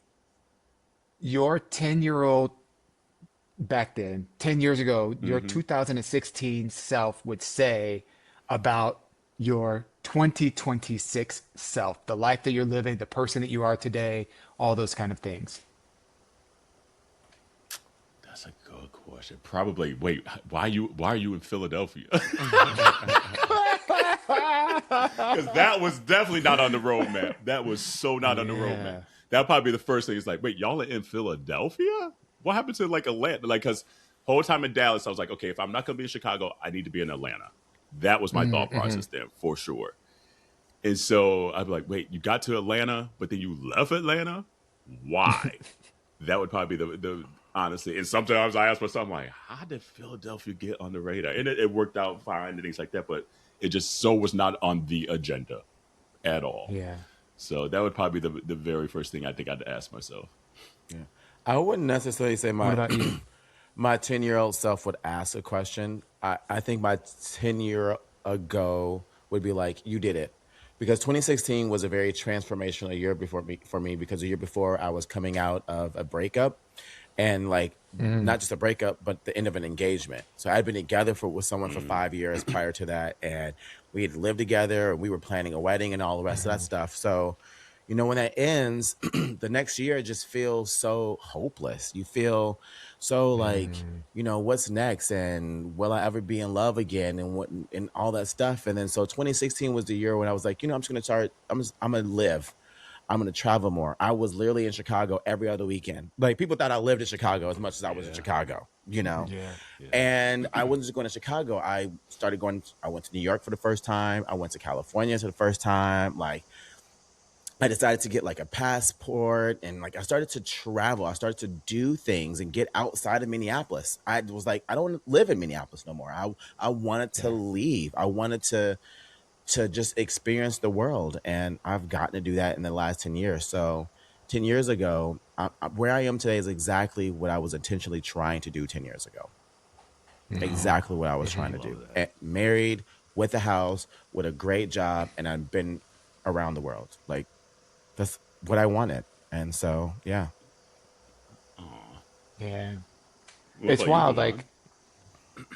C: your 10-year-old back then, 10 years ago, your 2016 self would say about your 2026 self, the life that you're living, the person that you are today, all those kind of things?
A: That's a good question. Probably. Wait, why are you in Philadelphia? Because that was definitely not on the roadmap. That was so not on the roadmap. That'd probably be the first thing. It's like, wait, y'all are in Philadelphia? What happened to like Atlanta? Like, because whole time in Dallas, I was like, okay, if I'm not gonna be in Chicago, I need to be in Atlanta. That was my thought process then, for sure. And so I'd be like, wait, you got to Atlanta, but then you left Atlanta? Why? That would probably be the honestly. And sometimes I ask myself, I'm like, how did Philadelphia get on the radar? And it worked out fine and things like that, but it just so was not on the agenda at all.
C: Yeah.
A: So that would probably be the very first thing I think I'd ask myself.
B: Yeah. I wouldn't necessarily say
C: What about you?
B: my 10-year-old self would ask a question. I think my 10-year ago would be like, you did it. Because 2016 was a very transformational year for me because the year before I was coming out of a breakup, and like not just a breakup, but the end of an engagement. So I'd been together with someone for 5 years prior to that, and we had lived together, and we were planning a wedding and all the rest of that stuff. So, when that ends, the next year just feels so hopeless. You feel so like, what's next, and will I ever be in love again, and all that stuff. And then so 2016 was the year when I was like, I'm just gonna start. I'm gonna live. I'm gonna travel more. I was literally in Chicago every other weekend. Like, people thought I lived in Chicago as much as I was in Chicago. And I wasn't just going to Chicago. I went to New York for the first time. I went to California for the first time. Like, I decided to get like a passport, and like I started to travel. I started to do things and get outside of Minneapolis. I was like, I don't want to live in Minneapolis no more. I wanted to leave. I wanted to just experience the world, and I've gotten to do that in the last 10 years. So 10 years ago, where I am today is exactly what I was intentionally trying to do 10 years ago. Exactly what I was trying to do. Married, with a house, with a great job, and I've been around the world. Like, that's what I wanted. And so, yeah.
C: Yeah.
A: What
C: It's
A: about you,
C: wild.
A: Devon?
C: Like,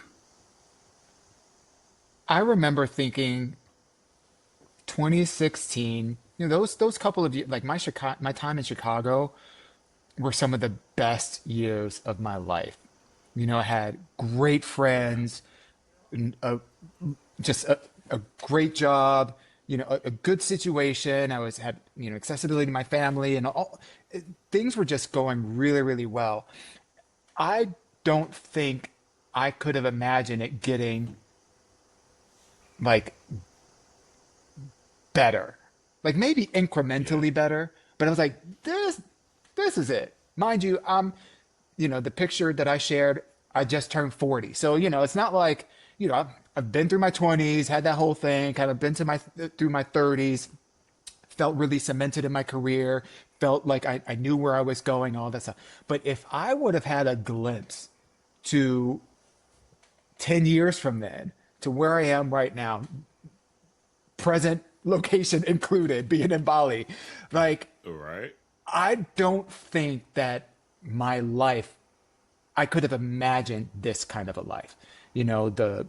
C: I remember thinking 2016, those couple of years, like my time in Chicago were some of the best years of my life. I had great
A: Yeah.
C: friends, a, just a great job, a good situation. I was had, accessibility to my family and all things were just going really, really well. I don't think I could have imagined it getting like better, like maybe
A: Yeah.
C: incrementally better. But I was like, this is it. Mind you, the picture that I shared, I just turned 40. So, it's not like, I've been through my 20s, had that whole thing, kind of been through my 30s, felt really cemented in my career, felt like I knew where I was going, all that stuff. But if I would have had a glimpse to 10 years from then, to where I am right now, present location included, being in Bali, like,
A: All right.
C: I don't think that my life, I could have imagined this kind of a life. The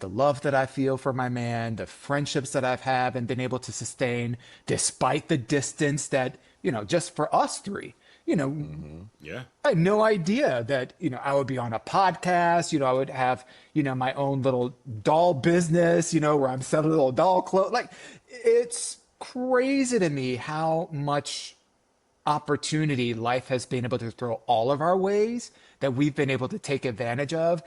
C: love that I feel for my man, the friendships that I've had and been able to sustain despite the distance that, just for us three, you know,
A: Yeah.
C: I had no idea that, I would be on a podcast, I would have, my own little doll business, where I'm selling little doll clothes. Like, it's crazy to me how much opportunity life has been able to throw all of our ways that we've been able to take advantage of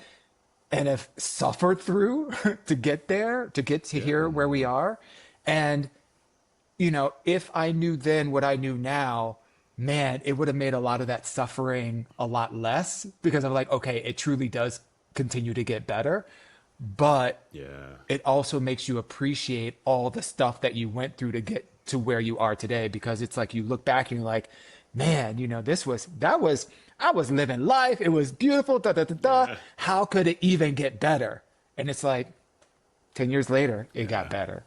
C: and have suffered through to get there, to get to
A: Yeah.
C: here where we are. And, if I knew then what I knew now, man, it would have made a lot of that suffering a lot less because I'm like, okay, it truly does continue to get better. But
A: Yeah.
C: it also makes you appreciate all the stuff that you went through to get to where you are today because it's like you look back and you're like, man, I was living life. It was beautiful. Da, da, da, da.
A: Yeah.
C: How could it even get better? And it's like 10 years later, it got
A: Yeah.
C: better.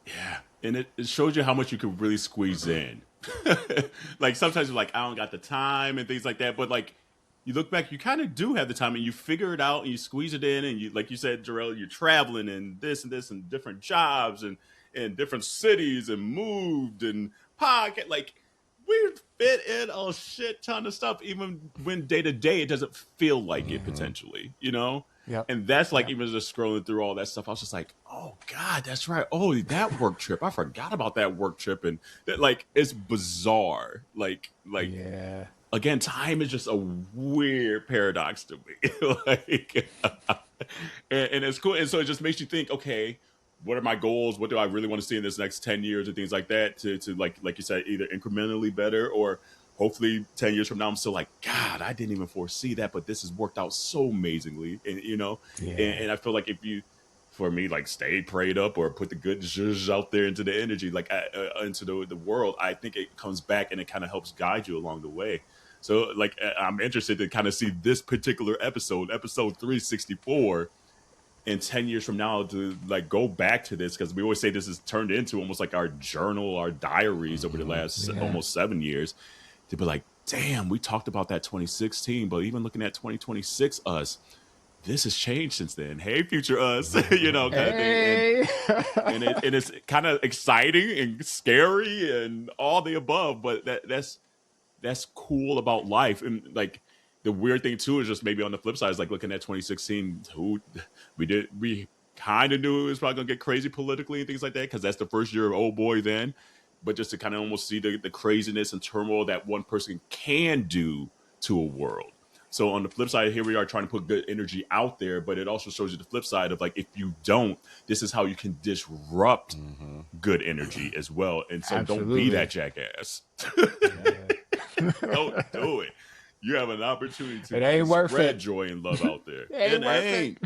A: Yeah. And it shows you how much you could really squeeze in. Like sometimes you're like, I don't got the time and things like that. But like you look back, you kind of do have the time and you figure it out and you squeeze it in. And you, like you said, Jerrell, you're traveling and this and different jobs and different cities and moved and podcast. Like we fit in a shit ton of stuff, even when day to day it doesn't feel like it potentially, you know?
C: Yep.
A: And that's like
C: Yep.
A: even just scrolling through all that stuff, I was just like, oh God, that's right. Oh, that work trip. I forgot about that work trip. And that, like it's bizarre. Like
C: Yeah.
A: again, time is just a weird paradox to me. Like and it's cool. And so it just makes you think, okay, what are my goals? What do I really want to see in this next 10 years and things like that to like you said, either incrementally better or hopefully 10 years from now, I'm still like, God, I didn't even foresee that, but this has worked out so amazingly. And,
C: Yeah.
A: and I feel like if you, for me, like stay prayed up or put the good zhuzh out there into the energy, like into the world, I think it comes back and it kind of helps guide you along the way. So like, I'm interested to kind of see this particular episode 364 in 10 years from now to like go back to this because we always say this is turned into almost like our journal, our diaries over the last
C: Yeah.
A: almost 7 years to be like, damn, we talked about that 2016, but even looking at 2026 us, this has changed since then. Hey, future us, kind of thing.
C: Hey.
A: And it's kind of exciting and scary and all the above, but that's cool about life. And like the weird thing too is just maybe on the flip side is like looking at 2016, who we kind of knew it was probably gonna get crazy politically and things like that because that's the first year of old boy then. But just to kind of almost see the craziness and turmoil that one person can do to a world. So on the flip side, here we are trying to put good energy out there, but it also shows you the flip side of like if you don't, this is how you can disrupt good energy as well. And so don't be
C: Absolutely.
A: that jackass.
C: Yeah.
A: Don't do it. You have an opportunity
C: It
A: to
C: ain't worth
A: spread
C: it.
A: joy and love out there.
C: It ain't
A: It
C: worth
A: ain't.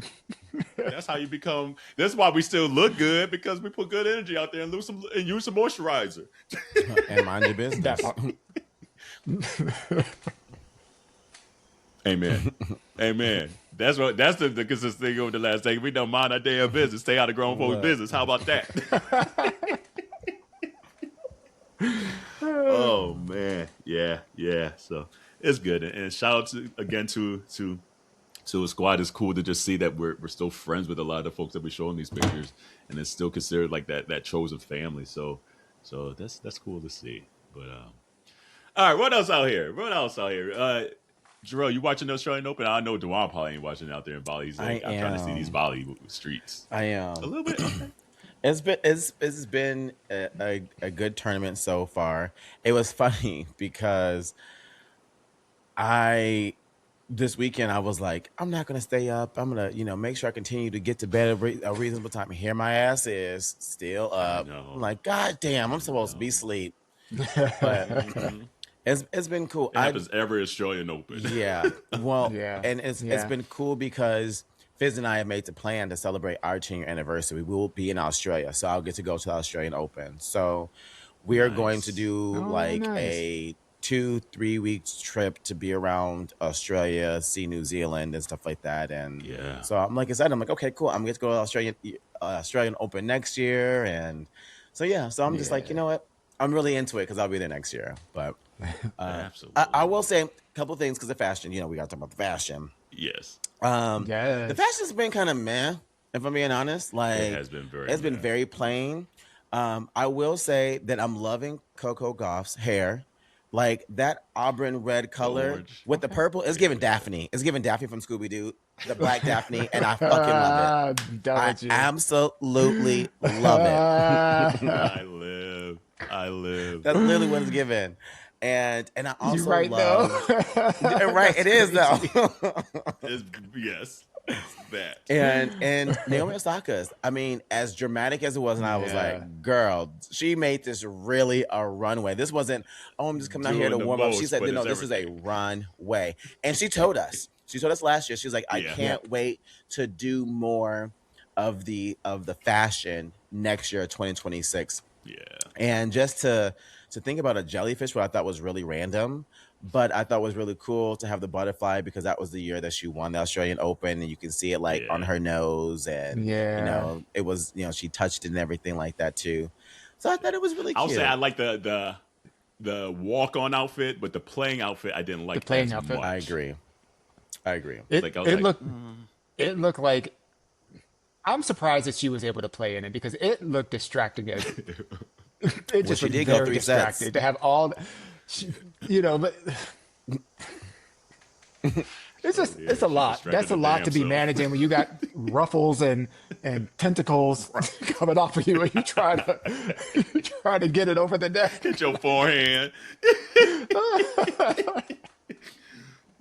C: it.
A: That's how you become. That's why we still look good because we put good energy out there and use some moisturizer.
B: And mind your business.
C: That,
A: Amen. Amen. That's the consistent thing over the last day. We don't mind our damn business. Stay out of grown folks' business. How about that? Oh man, yeah. So it's good, and shout out again to a squad. It's cool to just see that we're still friends with a lot of the folks that we show in these pictures, and it's still considered like that chosen family. So that's cool to see. But all right, what else out here? Jerrell, you watching the Australian Open? I know Dawon probably ain't watching out there in Bali. He's like, I'm trying to see these Bali streets.
B: I am
A: a little bit. Okay.
B: It's been a good tournament so far. It was funny because this weekend I was like, I'm not gonna stay up. I'm gonna make sure I continue to get to bed at a reasonable time. And here my ass is still up. I'm like, God damn, I'm supposed to be asleep. But it's been cool.
A: It happens every Australian Open.
B: Yeah. Well, and it's been cool because Fizz and I have made the plan to celebrate our 10-year anniversary. We will be in Australia, so I'll get to go to the Australian Open. So we are going to do a 2-3 weeks trip to be around Australia, see New Zealand and stuff like that. And so I'm like excited. I'm like, okay, cool. I'm going to go to the Australian Open next year. And so, so I'm just like, you know what? I'm really into it because I'll be there next year. But
A: absolutely.
B: I will say a couple things because of fashion. We got to talk about the fashion.
A: Yes.
B: The fashion's been kind of meh, if I'm being honest. Like,
A: it has been
B: been very plain. I will say that I'm loving Coco Gauff's hair. Like that auburn red color with the purple. It's giving Daphne. It's giving Daphne from Scooby-Doo, the black Daphne, and I fucking love it. I absolutely love it.
A: I live.
B: That's literally what it's given. And I also
C: right
B: love right, it is though.
A: Yes. That.
B: And Naomi Osaka's, I mean, as dramatic as it was, and I was like, girl, she made this really a runway. This wasn't, I'm just coming out here to warm up. She said, no, this is a runway. And she told us last year, she was like, I can't wait to do more of the fashion next year, 2026.
A: Yeah.
B: And just to think about a jellyfish, what I thought was really random, but I thought was really cool to have the butterfly because that was the year that she won the Australian Open, and you can see it on her nose, and it was she touched it and everything like that too. So I thought it was really cute.
A: I'll say I like the walk on outfit, but the playing outfit I didn't like.
C: The playing outfit,
B: I agree.
C: It looked like. I'm surprised that she was able to play in it because it looked distracting. It just
B: she did
C: very
B: go 3
C: distracting
B: sets
C: to have all, but it's a lot. That's a lot to be managing when you got ruffles and tentacles coming off of you and you try to get it over the neck.
A: Get your forehand.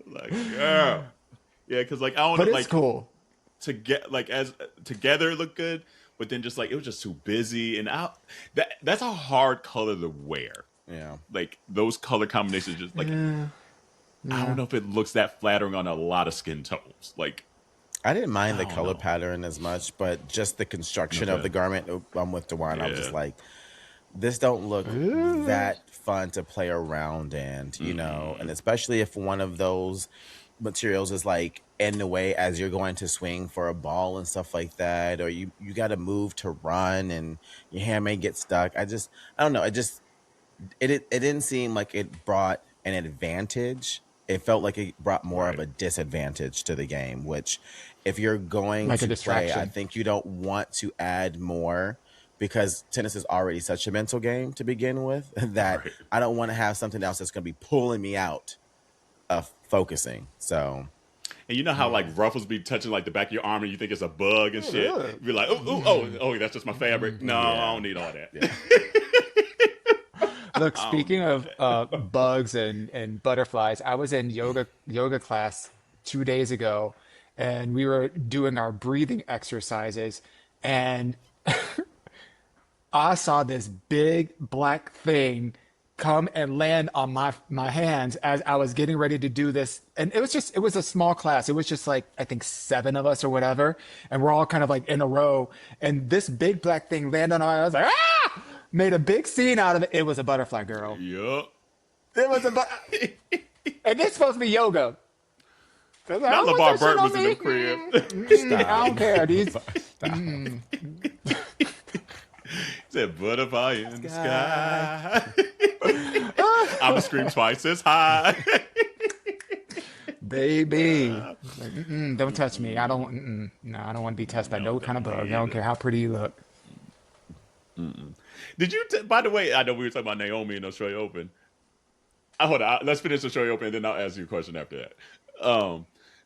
A: Like, girl. Yeah, because I don't know.
C: But it's cool.
A: To get as together it looked good, but then just it was just too busy, and that's a hard color to wear.
B: Yeah,
A: those color combinations just I don't know if it looks that flattering on a lot of skin tones.
B: I didn't mind the color pattern as much, but just the construction of the garment. I'm with Dawon. Yeah. I'm just like, this don't look that fun to play around, and and especially if one of those materials is in the way as you're going to swing for a ball and stuff like that, or you got to move to run and your hand may get stuck. I don't know. It didn't seem like it brought an advantage. It felt like it brought more of a disadvantage to the game, which if you're going to play, I think you don't want to add more because tennis is already such a mental game to begin with that I don't want to have something else that's going to be pulling me out of focusing. So,
A: and you know how ruffles be touching the back of your arm and you think it's a bug and shit. You're like, oh, that's just my fabric. No, I don't need all that. Yeah.
C: Look, speaking of bugs and butterflies, I was in yoga class 2 days ago, and we were doing our breathing exercises, and I saw this big black thing come and land on my hands as I was getting ready to do this. And it was a small class. It was just I think 7 of us or whatever. And we're all kind of in a row. And this big black thing landed on our, I was like, ah! Made a big scene out of it. It was a butterfly girl.
A: Yup.
C: It was and it's supposed to be yoga. Not
A: Not
C: want
A: LeVar
C: that shit
A: Burton
C: on
A: was in
C: me.
A: the crib.
C: I don't care. These.
A: Said butterfly in the sky. I'ma scream twice as high.
C: Baby, like, don't touch me. I don't. No, I don't want to be touched by no kind of bug. I don't care how pretty you look.
A: Did you? By the way, I know we were talking about Naomi in Australia Open. Hold on, let's finish Australia Open, and then I'll ask you a question after that.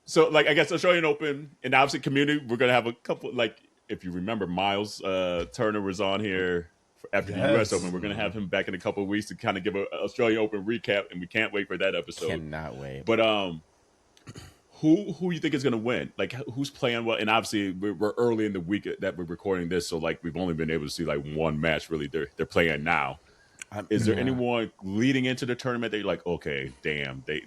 A: So like I guess Australian Open and obviously community, we're gonna have a couple. Like if you remember, Miles Turner was on here after the U.S. Open. We're gonna have him back in a couple of weeks to kind of give an Australian Open recap, and we can't wait for that episode.
B: Cannot wait.
A: But who you think is gonna win? Like who's playing well? And obviously we're early in the week that we're recording this, so like we've only been able to see like one match. Really, they're playing now. Is there anyone leading into the tournament that you're like, okay, damn, they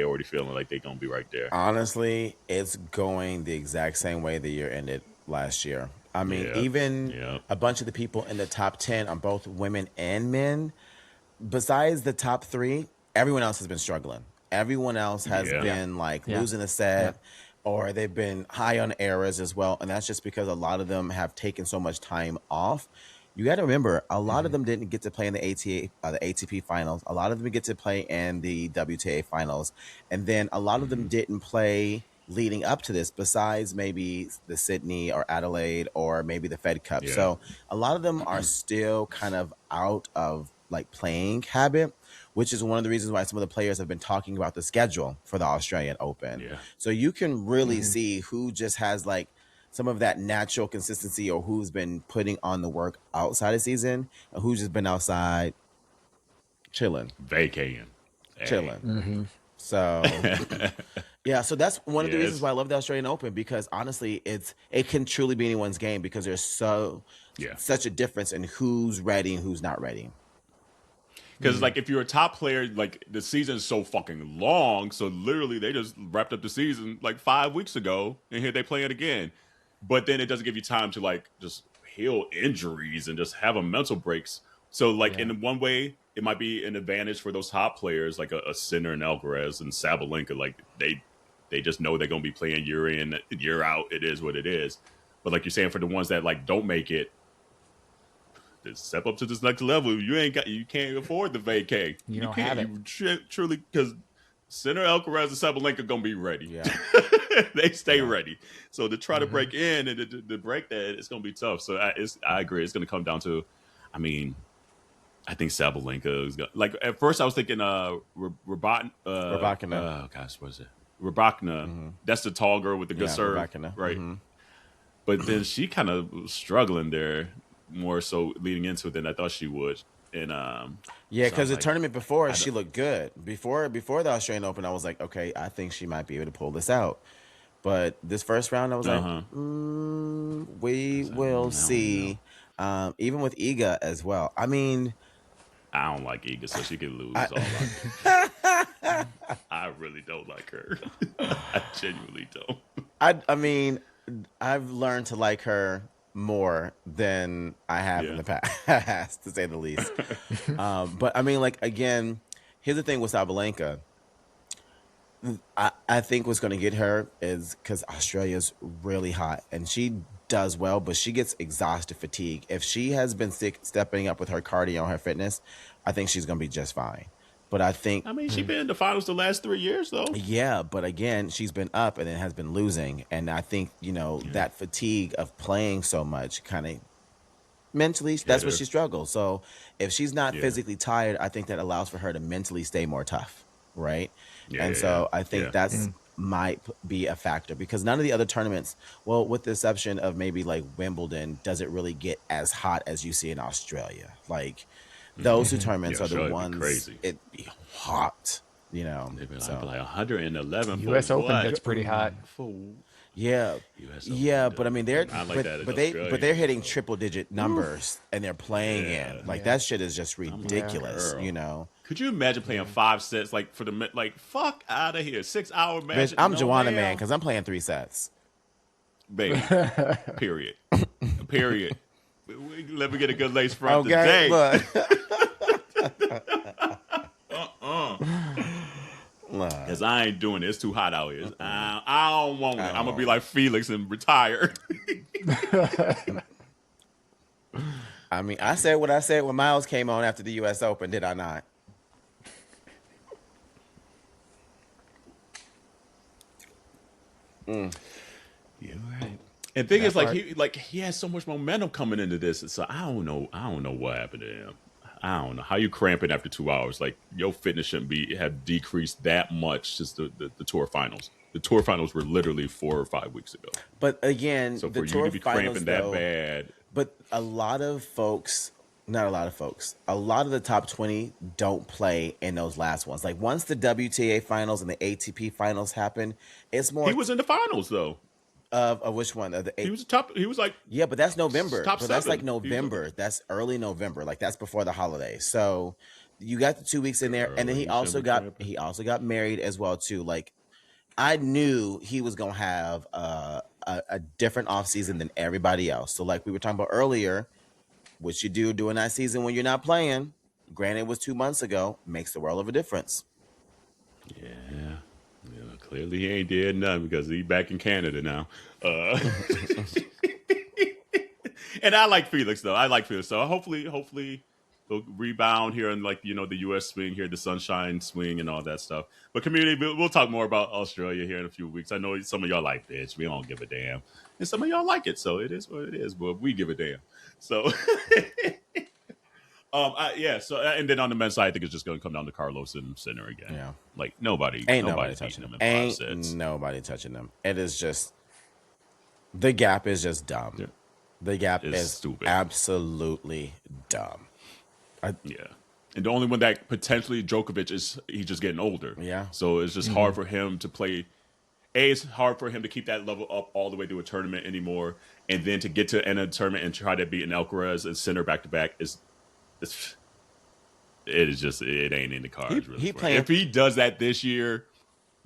A: already feeling like they're gonna be right there?
B: Honestly, it's going the exact same way the year ended last year. I mean, even a bunch of the people in the top 10 on both women and men, besides the top 3, everyone else has been struggling. Everyone else has been like losing a set, or they've been high on errors as well, and that's just because a lot of them have taken so much time off. You got to remember, a lot of them didn't get to play in the ATP finals. A lot of them get to play in the WTA finals. And then a lot of them didn't play leading up to this, besides maybe the Sydney or Adelaide or maybe the Fed Cup. Yeah. So a lot of them are still kind of out of like playing habit, which is one of the reasons why some of the players have been talking about the schedule for the Australian Open. Yeah. So you can really see who just has like some of that natural consistency, or who's been putting on the work outside of season, and who's just been outside chilling,
A: vacating,
B: chilling. So yeah, so that's one of the reasons why I love the Australian Open, because honestly, it can truly be anyone's game, because there's such a difference in who's ready and who's not ready.
A: Because like if you're a top player, like the season is so fucking long, so literally they just wrapped up the season like 5 weeks ago, and here they play it again. But then it doesn't give you time to like just heal injuries and just have a mental breaks. So like in one way, it might be an advantage for those top players like a Sinner and Alcaraz and Sabalenka. Like they just know they're gonna be playing year in, year out. It is what it is. But like you're saying, for the ones that like don't make it, to step up to this next level, you can't afford the vacay.
C: You don't have it.
A: Truly, because Sinner, Alcaraz, and Sabalenka gonna be ready. Yeah. They stay ready. So to try to break in and to break that, it's gonna be tough. So I agree. It's gonna come down to, I mean, I think Sabalenka is gonna, like at first I was thinking Rybakina. Oh gosh, what is it? Rybakina. That's the tall girl with the good serve,
B: Rybakina.
A: Right? But then she kind of was struggling there more so leading into it than I thought she would. And
B: because the tournament before, she looked good. Before the Australian Open, I was like, okay, I think she might be able to pull this out. But this first round, I was like, we will see. Even with Iga as well. I mean,
A: I don't like Iga, so she could lose. I really don't like her. I genuinely don't.
B: I mean, I've learned to like her more than I have in the past, to say the least. But I mean, like, again, here's the thing with Sabalenka. I think what's going to get her is because Australia's really hot and she does well, but she gets exhausted fatigue. If she has been stepping up with her cardio and her fitness, I think she's going to be just fine. But I think...
A: I mean, she's been in the finals the last 3 years, though.
B: Yeah, but again, she's been up and then has been losing. And I think, that fatigue of playing so much kind of mentally, that's where she struggles. So if she's not physically tired, I think that allows for her to mentally stay more tough, right? So I think that's might be a factor, because none of the other tournaments, well, with the exception of maybe like Wimbledon, does it really get as hot as you see in Australia. Like... Those two tournaments are the ones it'd be hot,
A: They'd be like 111.
C: U.S. Open gets pretty hot.
B: But I mean they're hitting triple digit numbers and they're playing in like that shit is just ridiculous,
A: Could you imagine playing 5 sets like for the fuck out of here, 6 hour match?
B: Bitch, I'm Joanna man because I'm playing 3 sets,
A: baby. Period. Let me get a good lace front today. Because I ain't doing it. It's too hot out here. I don't want it. I'm going to be like Felix and retire.
B: I mean, I said what I said when Miles came on after the U.S. Open, did I not?
A: Yeah, right. And thing is, he has so much momentum coming into this. So I don't know what happened to him. I don't know how you cramping after 2 hours. Like your fitness shouldn't have decreased that much since the tour finals. The tour finals were literally 4 or 5 weeks ago.
B: But again,
A: so
B: the
A: for
B: tour
A: you to be
B: finals,
A: cramping that bad.
B: But a lot of folks, not a lot of folks, a lot of the top 20 don't play in those last ones. Like once the WTA finals and the ATP finals happen, it's more.
A: He was in the finals though.
B: Of which one?
A: He was top. He was like,
B: yeah, but that's November.
A: Top
B: but that's
A: seven.
B: like November. That's early November. Like that's before the holidays. So you got the 2 weeks in there, and then he also got married as well too. Like I knew he was gonna have a different off season than everybody else. So like we were talking about earlier, what you do during that season when you're not playing, granted it was 2 months ago, makes the world of a difference.
A: Yeah. Clearly he ain't did nothing because he back in Canada now. And I like Felix though. So hopefully they'll rebound here and like, the U.S. swing here, the sunshine swing and all that stuff. But community, we'll talk more about Australia here in a few weeks. I know some of y'all like bitch. We don't give a damn. And some of y'all like it. So it is what it is, but we give a damn. So and then on the men's side, I think it's just going to come down to Carlos and Sinner again.
B: Yeah,
A: like nobody touching them in 5 sets.
B: Nobody touching them. It is just the gap is just dumb. Yeah. The gap is stupid. Absolutely dumb.
A: And the only one that potentially Djokovic he's just getting older.
B: Yeah, so
A: it's just hard for him to play. It's hard for him to keep that level up all the way through a tournament anymore, and then to get to the end of the tournament and try to beat an Alcaraz and Sinner back to back it ain't in the cards. If he does that this year,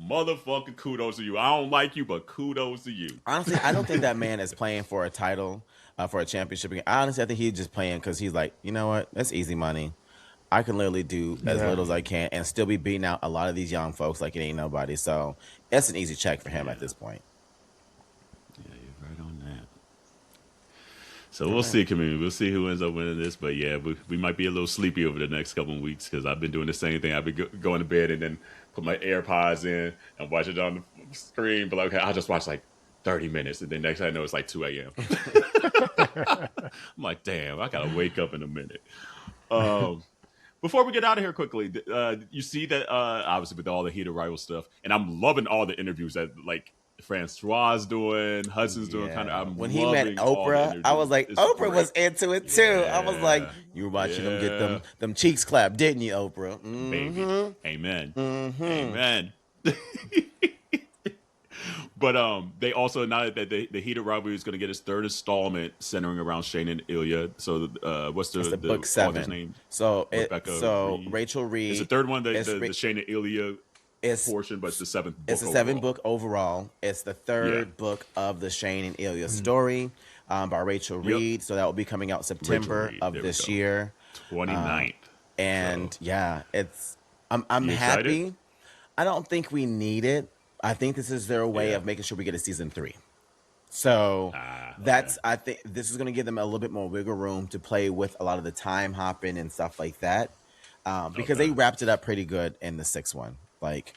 A: motherfucking kudos to you. I don't like you, but kudos to you.
B: Honestly, I don't think that man is playing for a title, for a championship. Honestly, I think he's just playing because he's like, you know what? That's easy money. I can literally do as little as I can and still be beating out a lot of these young folks like it ain't nobody. So it's an easy check for him at this point.
A: Yeah, you're right on that. So we'll see, community. We'll see who ends up winning this. But yeah, we might be a little sleepy over the next couple of weeks because I've been doing the same thing. I've been going to bed and then put my AirPods in and watch it on the screen. But okay, I'll just watch like 30 minutes. And then next thing I know, it's like 2 a.m. I'm like, damn, I got to wake up in a minute. Before we get out of here quickly, you see that obviously with all the heated rival stuff, and I'm loving all the interviews that like Francois doing, Hudson's doing.
B: When he met Oprah, I was like, Oprah was into it too. I was like, you were watching them get them cheeks clapped, didn't you, Oprah? Mm-hmm.
A: Baby, amen, amen. But they also announced that the heated rivalry is going to get its third installment centering around Shane and Ilya. So what's the
B: book 7
A: name?
B: So Rachel Reed.
A: It's the third one. The Shane and Ilya portion, but it's the 7th book.
B: It's the 7th book overall. It's the third book of the Shane and Ilya story by Rachel Reed. So that will be coming out September of this year,
A: 29th.
B: It's I'm happy. I don't think we need it. I think this is their way of making sure we get a season 3. So I think this is going to give them a little bit more wiggle room to play with a lot of the time hopping and stuff like that. Because they wrapped it up pretty good in the 6th one. Like,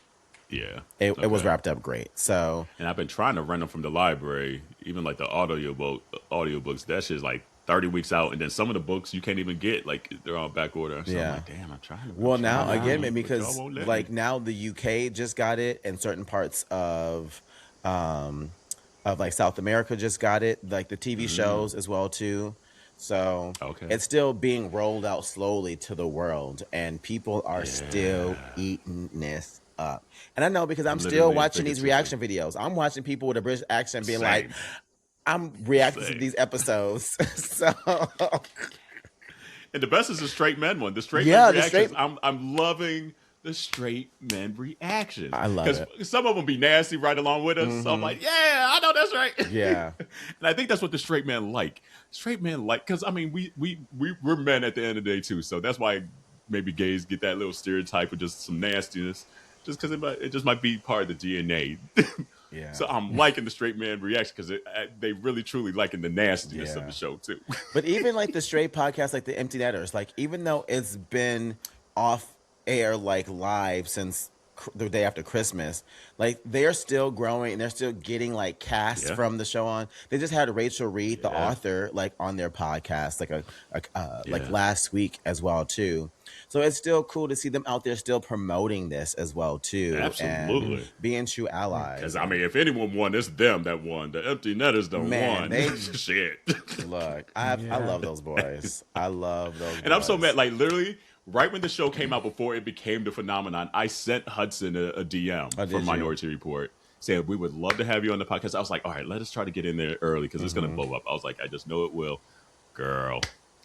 B: it was wrapped up great. So,
A: and I've been trying to rent them from the library, even like the audiobooks. That shit's like 30 weeks out, and then some of the books you can't even get, like they're on back order. So I'm like, damn, I'm trying to.
B: Well, now again, maybe because like now the UK just got it, and certain parts of like South America just got it, like the TV shows as well too. So it's still being rolled out slowly to the world, and people are still eating this up. And I know because I'm still watching these reaction videos. I'm watching people with a British accent being like, I'm reacting to these episodes. So,
A: and the best is the straight men one. The straight men reactions. I'm loving the straight men reactions.
B: I love it.
A: Because some of them be nasty right along with us. So I'm like, yeah, I know that's right.
B: Yeah.
A: And I think that's what the straight men like. Straight men like, because I mean, we're men at the end of the day too. So that's why maybe gays get that little stereotype of just some nastiness. just because it just might be part of the DNA.
B: Yeah.
A: So I'm liking the straight man reaction because they really truly liking the nastiness of the show too.
B: But even like the straight podcast, like the Empty Netters, like even though it's been off air like live since the day after Christmas, like they're still growing and they're still getting like casts from the show on. They just had Rachel Reed, the author, like on their podcast like last week as well too. So it's still cool to see them out there still promoting this as well too.
A: Absolutely.
B: And being true allies.
A: Because I mean, if anyone won, it's them that won. The Empty Netters don't won. Shit.
B: Look, I love those boys. I love those.
A: And I'm so mad. Like literally, right when the show came out, before it became the phenomenon, I sent Hudson a DM from Minority Report saying we would love to have you on the podcast. I was like, all right, let us try to get in there early because it's gonna blow up. I was like, I just know it will. Girl,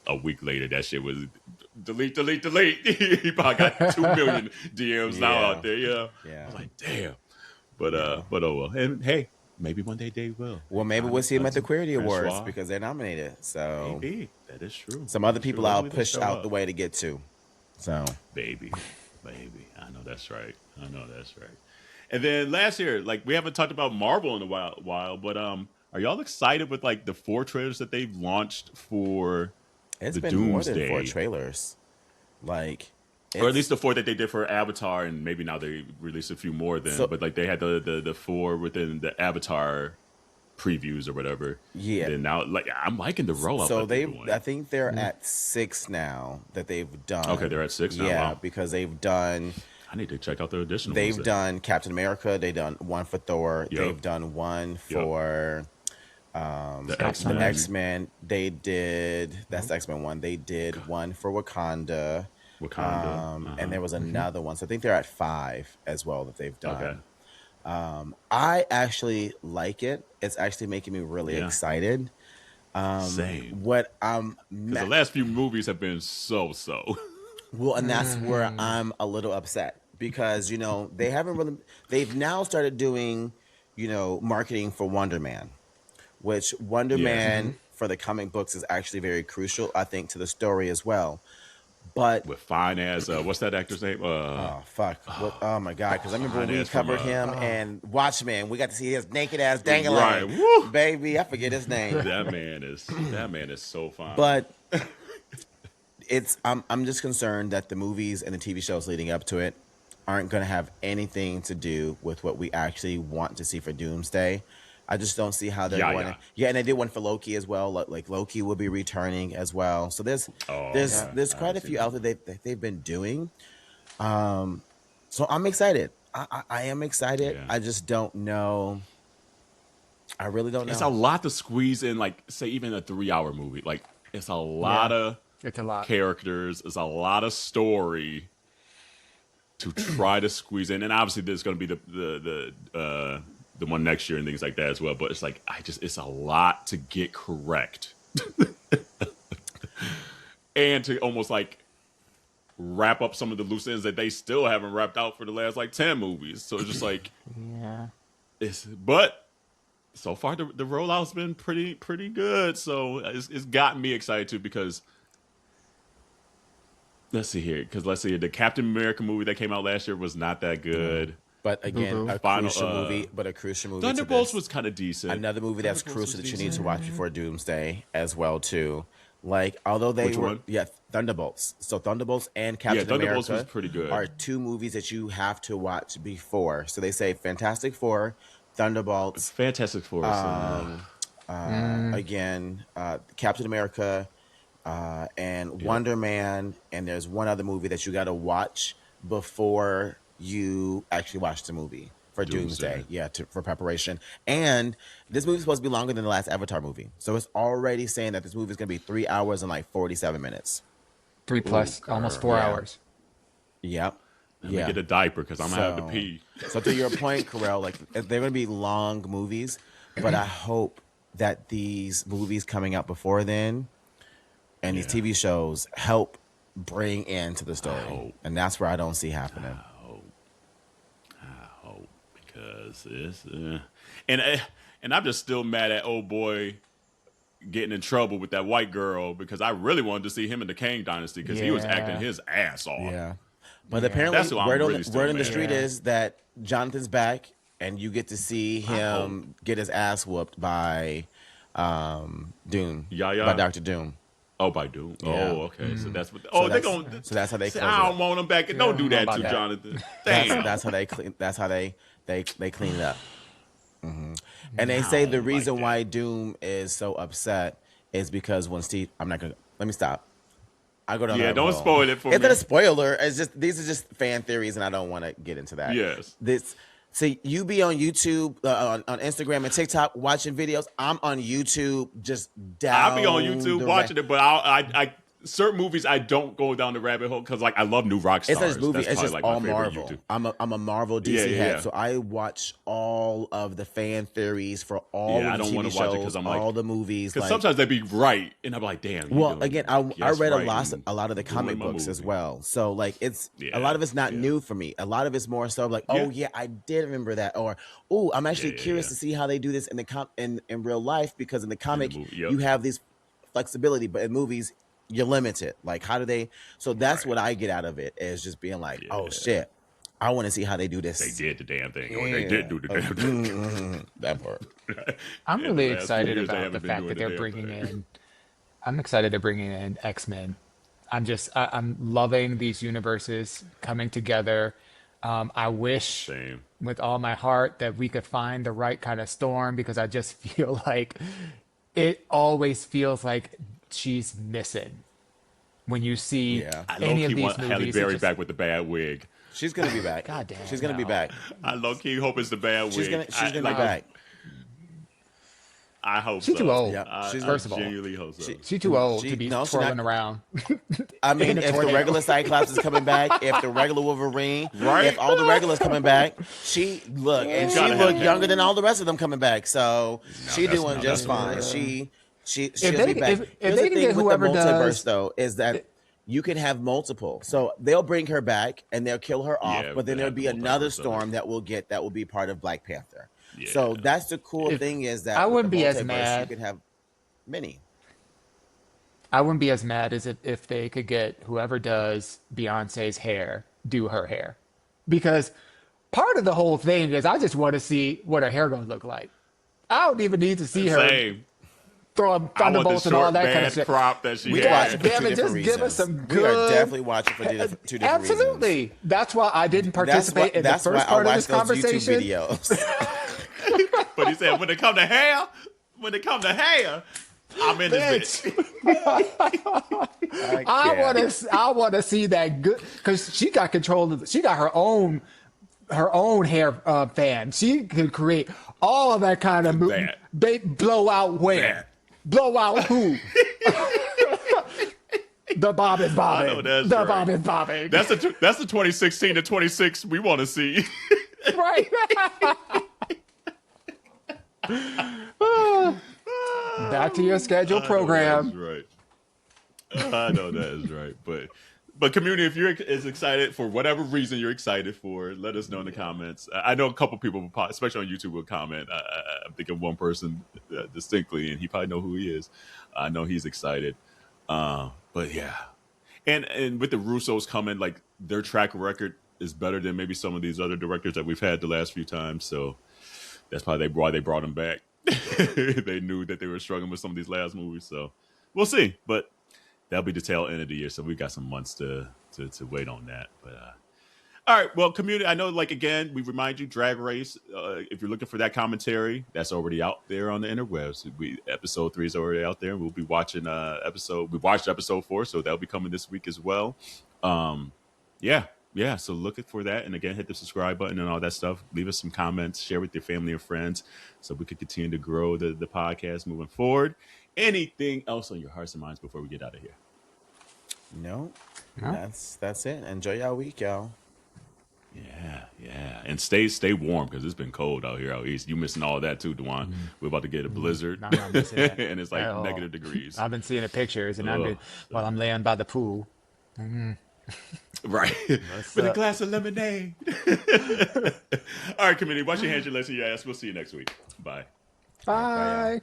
A: a week later, that shit was delete. He probably got 2 million DMs now out there. Yeah. I was like, damn. But oh well. And hey, maybe one day they will.
B: Well, maybe we'll see them at the Queerty Awards because they're nominated. So
A: maybe that is true.
B: Some other people I'll push out the way to get to. So
A: baby, I know that's right. And then last year, like we haven't talked about Marvel in a while, but are y'all excited with like the 4 trailers that they've launched for?
B: It's
A: the
B: been
A: Doomsday.
B: more than 4 trailers, like,
A: or at least the 4 that they did for Avatar, and maybe now they released a few more. But like they had the 4 within the Avatar previews or whatever. Yeah. And now, like, I'm liking the rollout.
B: So I think they're at 6 now that they've done.
A: Okay, they're at 6 now.
B: Yeah,
A: wow.
B: Because they've done.
A: I need to check out the additional.
B: They've done Captain America. They've done 1 for Thor. Yep. They've done 1 for. The X-Men. They did that's the X-Men one. They did 1 for Wakanda. And there was another one. So I think they're at 5 as well that they've done. Okay. I actually like it. It's actually making me really excited.
A: Same.
B: What
A: the last few movies have been so.
B: Well, and that's where I'm a little upset because they've now started doing marketing for Wonder Man. Which Wonder Man for the comic books is actually very crucial, I think, to the story as well. But
A: with fine as what's that actor's name?
B: Oh my god! Because I remember when we covered him and Watchmen, we got to see his naked ass dangling. Right, baby, I forget his name.
A: That man is so fine.
B: But I'm just concerned that the movies and the TV shows leading up to it aren't going to have anything to do with what we actually want to see for Doomsday. I just don't see how they're going to. Yeah, and they did 1 for Loki as well. Like Loki will be returning as well. So there's quite a few out there that they've been doing. So I'm excited. I am excited. Yeah. I just don't know. I really don't know.
A: It's a lot to squeeze in, like say even a 3-hour movie. Like it's a lot of characters. It's a lot of story to try to squeeze in, and obviously there's going to be the one next year and things like that as well. But it's like it's a lot to get correct, and to almost like wrap up some of the loose ends that they still haven't wrapped out for the last like 10 movies. So it's just like but so far the rollout's been pretty good. So it's gotten me excited too because. Let's see here, the Captain America movie that came out last year was not that good.
B: But again, a crucial movie.
A: Thunderbolts was kind of decent.
B: Another movie that's crucial that you need to watch before Doomsday as well too. Like although they Thunderbolts. So Thunderbolts and Captain
A: Thunderbolts
B: America
A: was pretty good.
B: Are 2 movies that you have to watch before. So they say Fantastic Four, Thunderbolts,
A: Fantastic Four.
B: Again, Captain America. And Wonder Man, and there's 1 other movie that you got to watch before you actually watch the movie for Doomsday. For preparation. And this movie's supposed to be longer than the last Avatar movie, so it's already saying that this movie is going to be 3 hours and like 47 minutes.
C: 3 plus, almost 4 hours.
B: Yep.
A: Let me get a diaper because I'm gonna have to pee.
B: So to your point, Kerel, like they're going to be long movies, but I hope that these movies coming out before then. And these TV shows help bring into the story. And that's where I don't see happening.
A: I hope. Because it's... And I'm just still mad at old boy getting in trouble with that white girl because I really wanted to see him in the Kang Dynasty because he was acting his ass off.
B: Yeah. But
C: Yeah.
B: apparently,
A: That's what I'm
B: word
A: really still
B: on the
A: mad
B: street
C: at.
B: is that Jonathan's back, and you get to see him get his ass whooped by Doom, by
A: Yeah.
B: Doctor Doom.
A: Oh, by Doom.
B: Yeah.
A: Oh, okay. So that's what.
B: So
A: Oh, they're
B: that's
A: gonna.
B: so that's how they
A: See,
B: close it
A: I
B: up.
A: don't want them back.
C: Yeah,
A: Don't
C: I
A: do
C: don't know
A: that
C: about
A: to
C: that.
A: Jonathan. Damn.
B: That's how they clean. That's how they clean it up. And they say the
A: don't like
B: reason
A: that.
B: why Doom is so upset is because when Steve, I'm not gonna let me stop. I go down.
A: Yeah,
B: that
A: don't
B: rabbit hole.
A: spoil it for
B: It's
A: me.
B: not a spoiler. It's just these are just fan theories, and I don't want to get into that.
A: Yes.
B: This. See, you be on YouTube, on Instagram and TikTok watching videos. I'm on YouTube just down.
A: I'll be on YouTube watching it, but I certain movies I don't go down the rabbit hole because like I love new rock stars.
B: It's not just movie.
A: That's
B: It's
A: probably,
B: just
A: like,
B: all
A: my favorite
B: Marvel.
A: YouTube.
B: I'm a Marvel DC
A: Yeah,
B: head,
A: yeah.
B: so I watch all of the fan theories for all
A: Yeah, I
B: of the
A: don't
B: TV
A: wanna
B: shows,
A: watch it 'cause I'm like-
B: all the movies.
A: Because
B: Like,
A: sometimes they be right, and I'm like, damn.
B: well, again, I read
A: right,
B: a lot of the comic
A: my
B: books as
A: movie.
B: well. So like it's
A: Yeah,
B: a lot of it's not
A: yeah.
B: new for me. A lot of it's more so like, oh yeah, I did remember that, or oh, I'm actually curious to see how they do this in the in real life, because in the comic
A: movie, yep.
B: you have these flexibility, but in movies you're limited. Like how do they? So that's what I get out of it, is just being like, oh shit, I want to see how they do this.
A: They did the damn thing. Or they did do the damn thing.
B: That part.
C: I'm
A: In
C: really
A: the last few
C: excited
A: years, they
C: about
A: haven't
C: the
A: been
C: fact
A: doing
C: that
A: the
C: they're
A: damn
C: bringing
A: thing.
C: in. I'm excited they're bringing in X-Men. I'm loving these universes coming together. I wish
A: Same.
C: with all my heart that we could find the right kind of storm, because I just feel like it always feels like she's missing when you see
B: Yeah.
A: I
C: any of
A: low-key
C: these
A: want Halle
C: movies. it
A: Berry
C: just-
A: back with the bad wig.
B: She's gonna be back.
C: God damn,
B: She's gonna be
C: no.
B: back.
A: I low-key hope it's the bad wig.
B: She's gonna be
A: like,
B: back.
A: I hope
C: She's
A: so.
C: too old.
B: Yeah,
A: I
C: First of all,
A: genuinely hope so.
C: She's too old
B: She-
C: to be
B: no, she's
C: twirling
B: not-
C: around.
B: I mean,
C: In a
B: if the
C: tornado.
B: regular Cyclops is coming back, if the regular Wolverine,
A: Right?
B: if all the regulars coming back, she
A: gotta have
B: looked
A: that.
B: younger than all the rest of them coming back. So she
A: that's-
B: doing
A: no,
B: just
A: that's
B: fine.
A: right.
B: She'll
C: they-
B: be back.
C: if
B: Here's
C: they
B: the
C: can
B: thing
C: get
B: with
C: whoever
B: the multiverse,
C: does-
B: though, is that you can have multiple. So they'll bring her back and they'll kill her off,
A: Yeah,
B: but then
A: they
B: there'll
A: have
B: be
A: the
B: another
A: multiverse of it.
B: storm that will be part of Black Panther.
A: Yeah.
B: So that's the cool
C: If-
B: thing, is that
C: I
B: with
C: wouldn't
B: the
C: be as
B: multiverse,
C: mad.
B: You could have many.
C: I wouldn't be as mad as if they could get whoever does Beyonce's hair do her hair, because part of the whole thing is I just want to see what her hair gonna look like. I don't even need to see her
A: Same.
C: throwing
A: I want the
C: thunderbolts and all
A: short
C: that kind of
A: bad
C: shit.
A: crop that she
B: We
A: had.
B: watch it for
C: Damn
B: two
C: it,
B: different
C: just give us
B: reasons.
C: some
B: We are
C: good-
B: definitely watching for two different reasons.
C: Absolutely. That's why I didn't participate in the
B: That's
C: first
B: why
C: part
B: I
C: of
B: watch
C: this
B: those
C: conversation.
B: YouTube videos.
A: But he said, when it come to hair, I'm in this bitch.
C: I want to see that good, because she got control of. She got her own hair fan. She could create all of that kind of
A: That.
C: blow out where,
A: That.
C: blow out who. The bob is bobbing.
A: I know that's
C: the
A: right.
C: bob is bobbing.
A: That's the 2016 to 26 we want to see.
C: right. Back to your scheduled program.
A: That's right. I know that is right. But community, if you're as excited for whatever reason you're excited for, let us know in the comments. I know a couple people, especially on YouTube, will comment. I'm thinking one person distinctly, and he probably know who he is. I know he's excited. But yeah, and with the Russos coming, like their track record is better than maybe some of these other directors that we've had the last few times. So that's probably why they brought him back. They knew that they were struggling with some of these last movies. So we'll see. But that'll be the tail end of the year. So we got some months to wait on that. But all right, well, community, I know, like, again, we remind you, Drag Race, if you're looking for that commentary, that's already out there on the interwebs. Episode 3 is already out there. We'll be watching we watched episode 4, so that'll be coming this week as well. Yeah, so looking for that. And again, hit the subscribe button and all that stuff. Leave us some comments, share with your family and friends so we can continue to grow the podcast moving forward. Anything else on your hearts and minds before we get out of here?
B: No, that's it. Enjoy your week, y'all.
A: Yeah. And stay warm because it's been cold out here out east. You missing all that too, Dwan. We're about to get a blizzard.
C: I'm not missing that
A: and it's like
C: at all.
A: negative degrees.
C: I've been seeing the pictures, and
A: Ugh.
C: while I'm laying by the pool.
A: Right. With a glass of lemonade. All right, community. Wash your hands, your legs, and your ass. We'll see you next week. Bye.
C: Bye.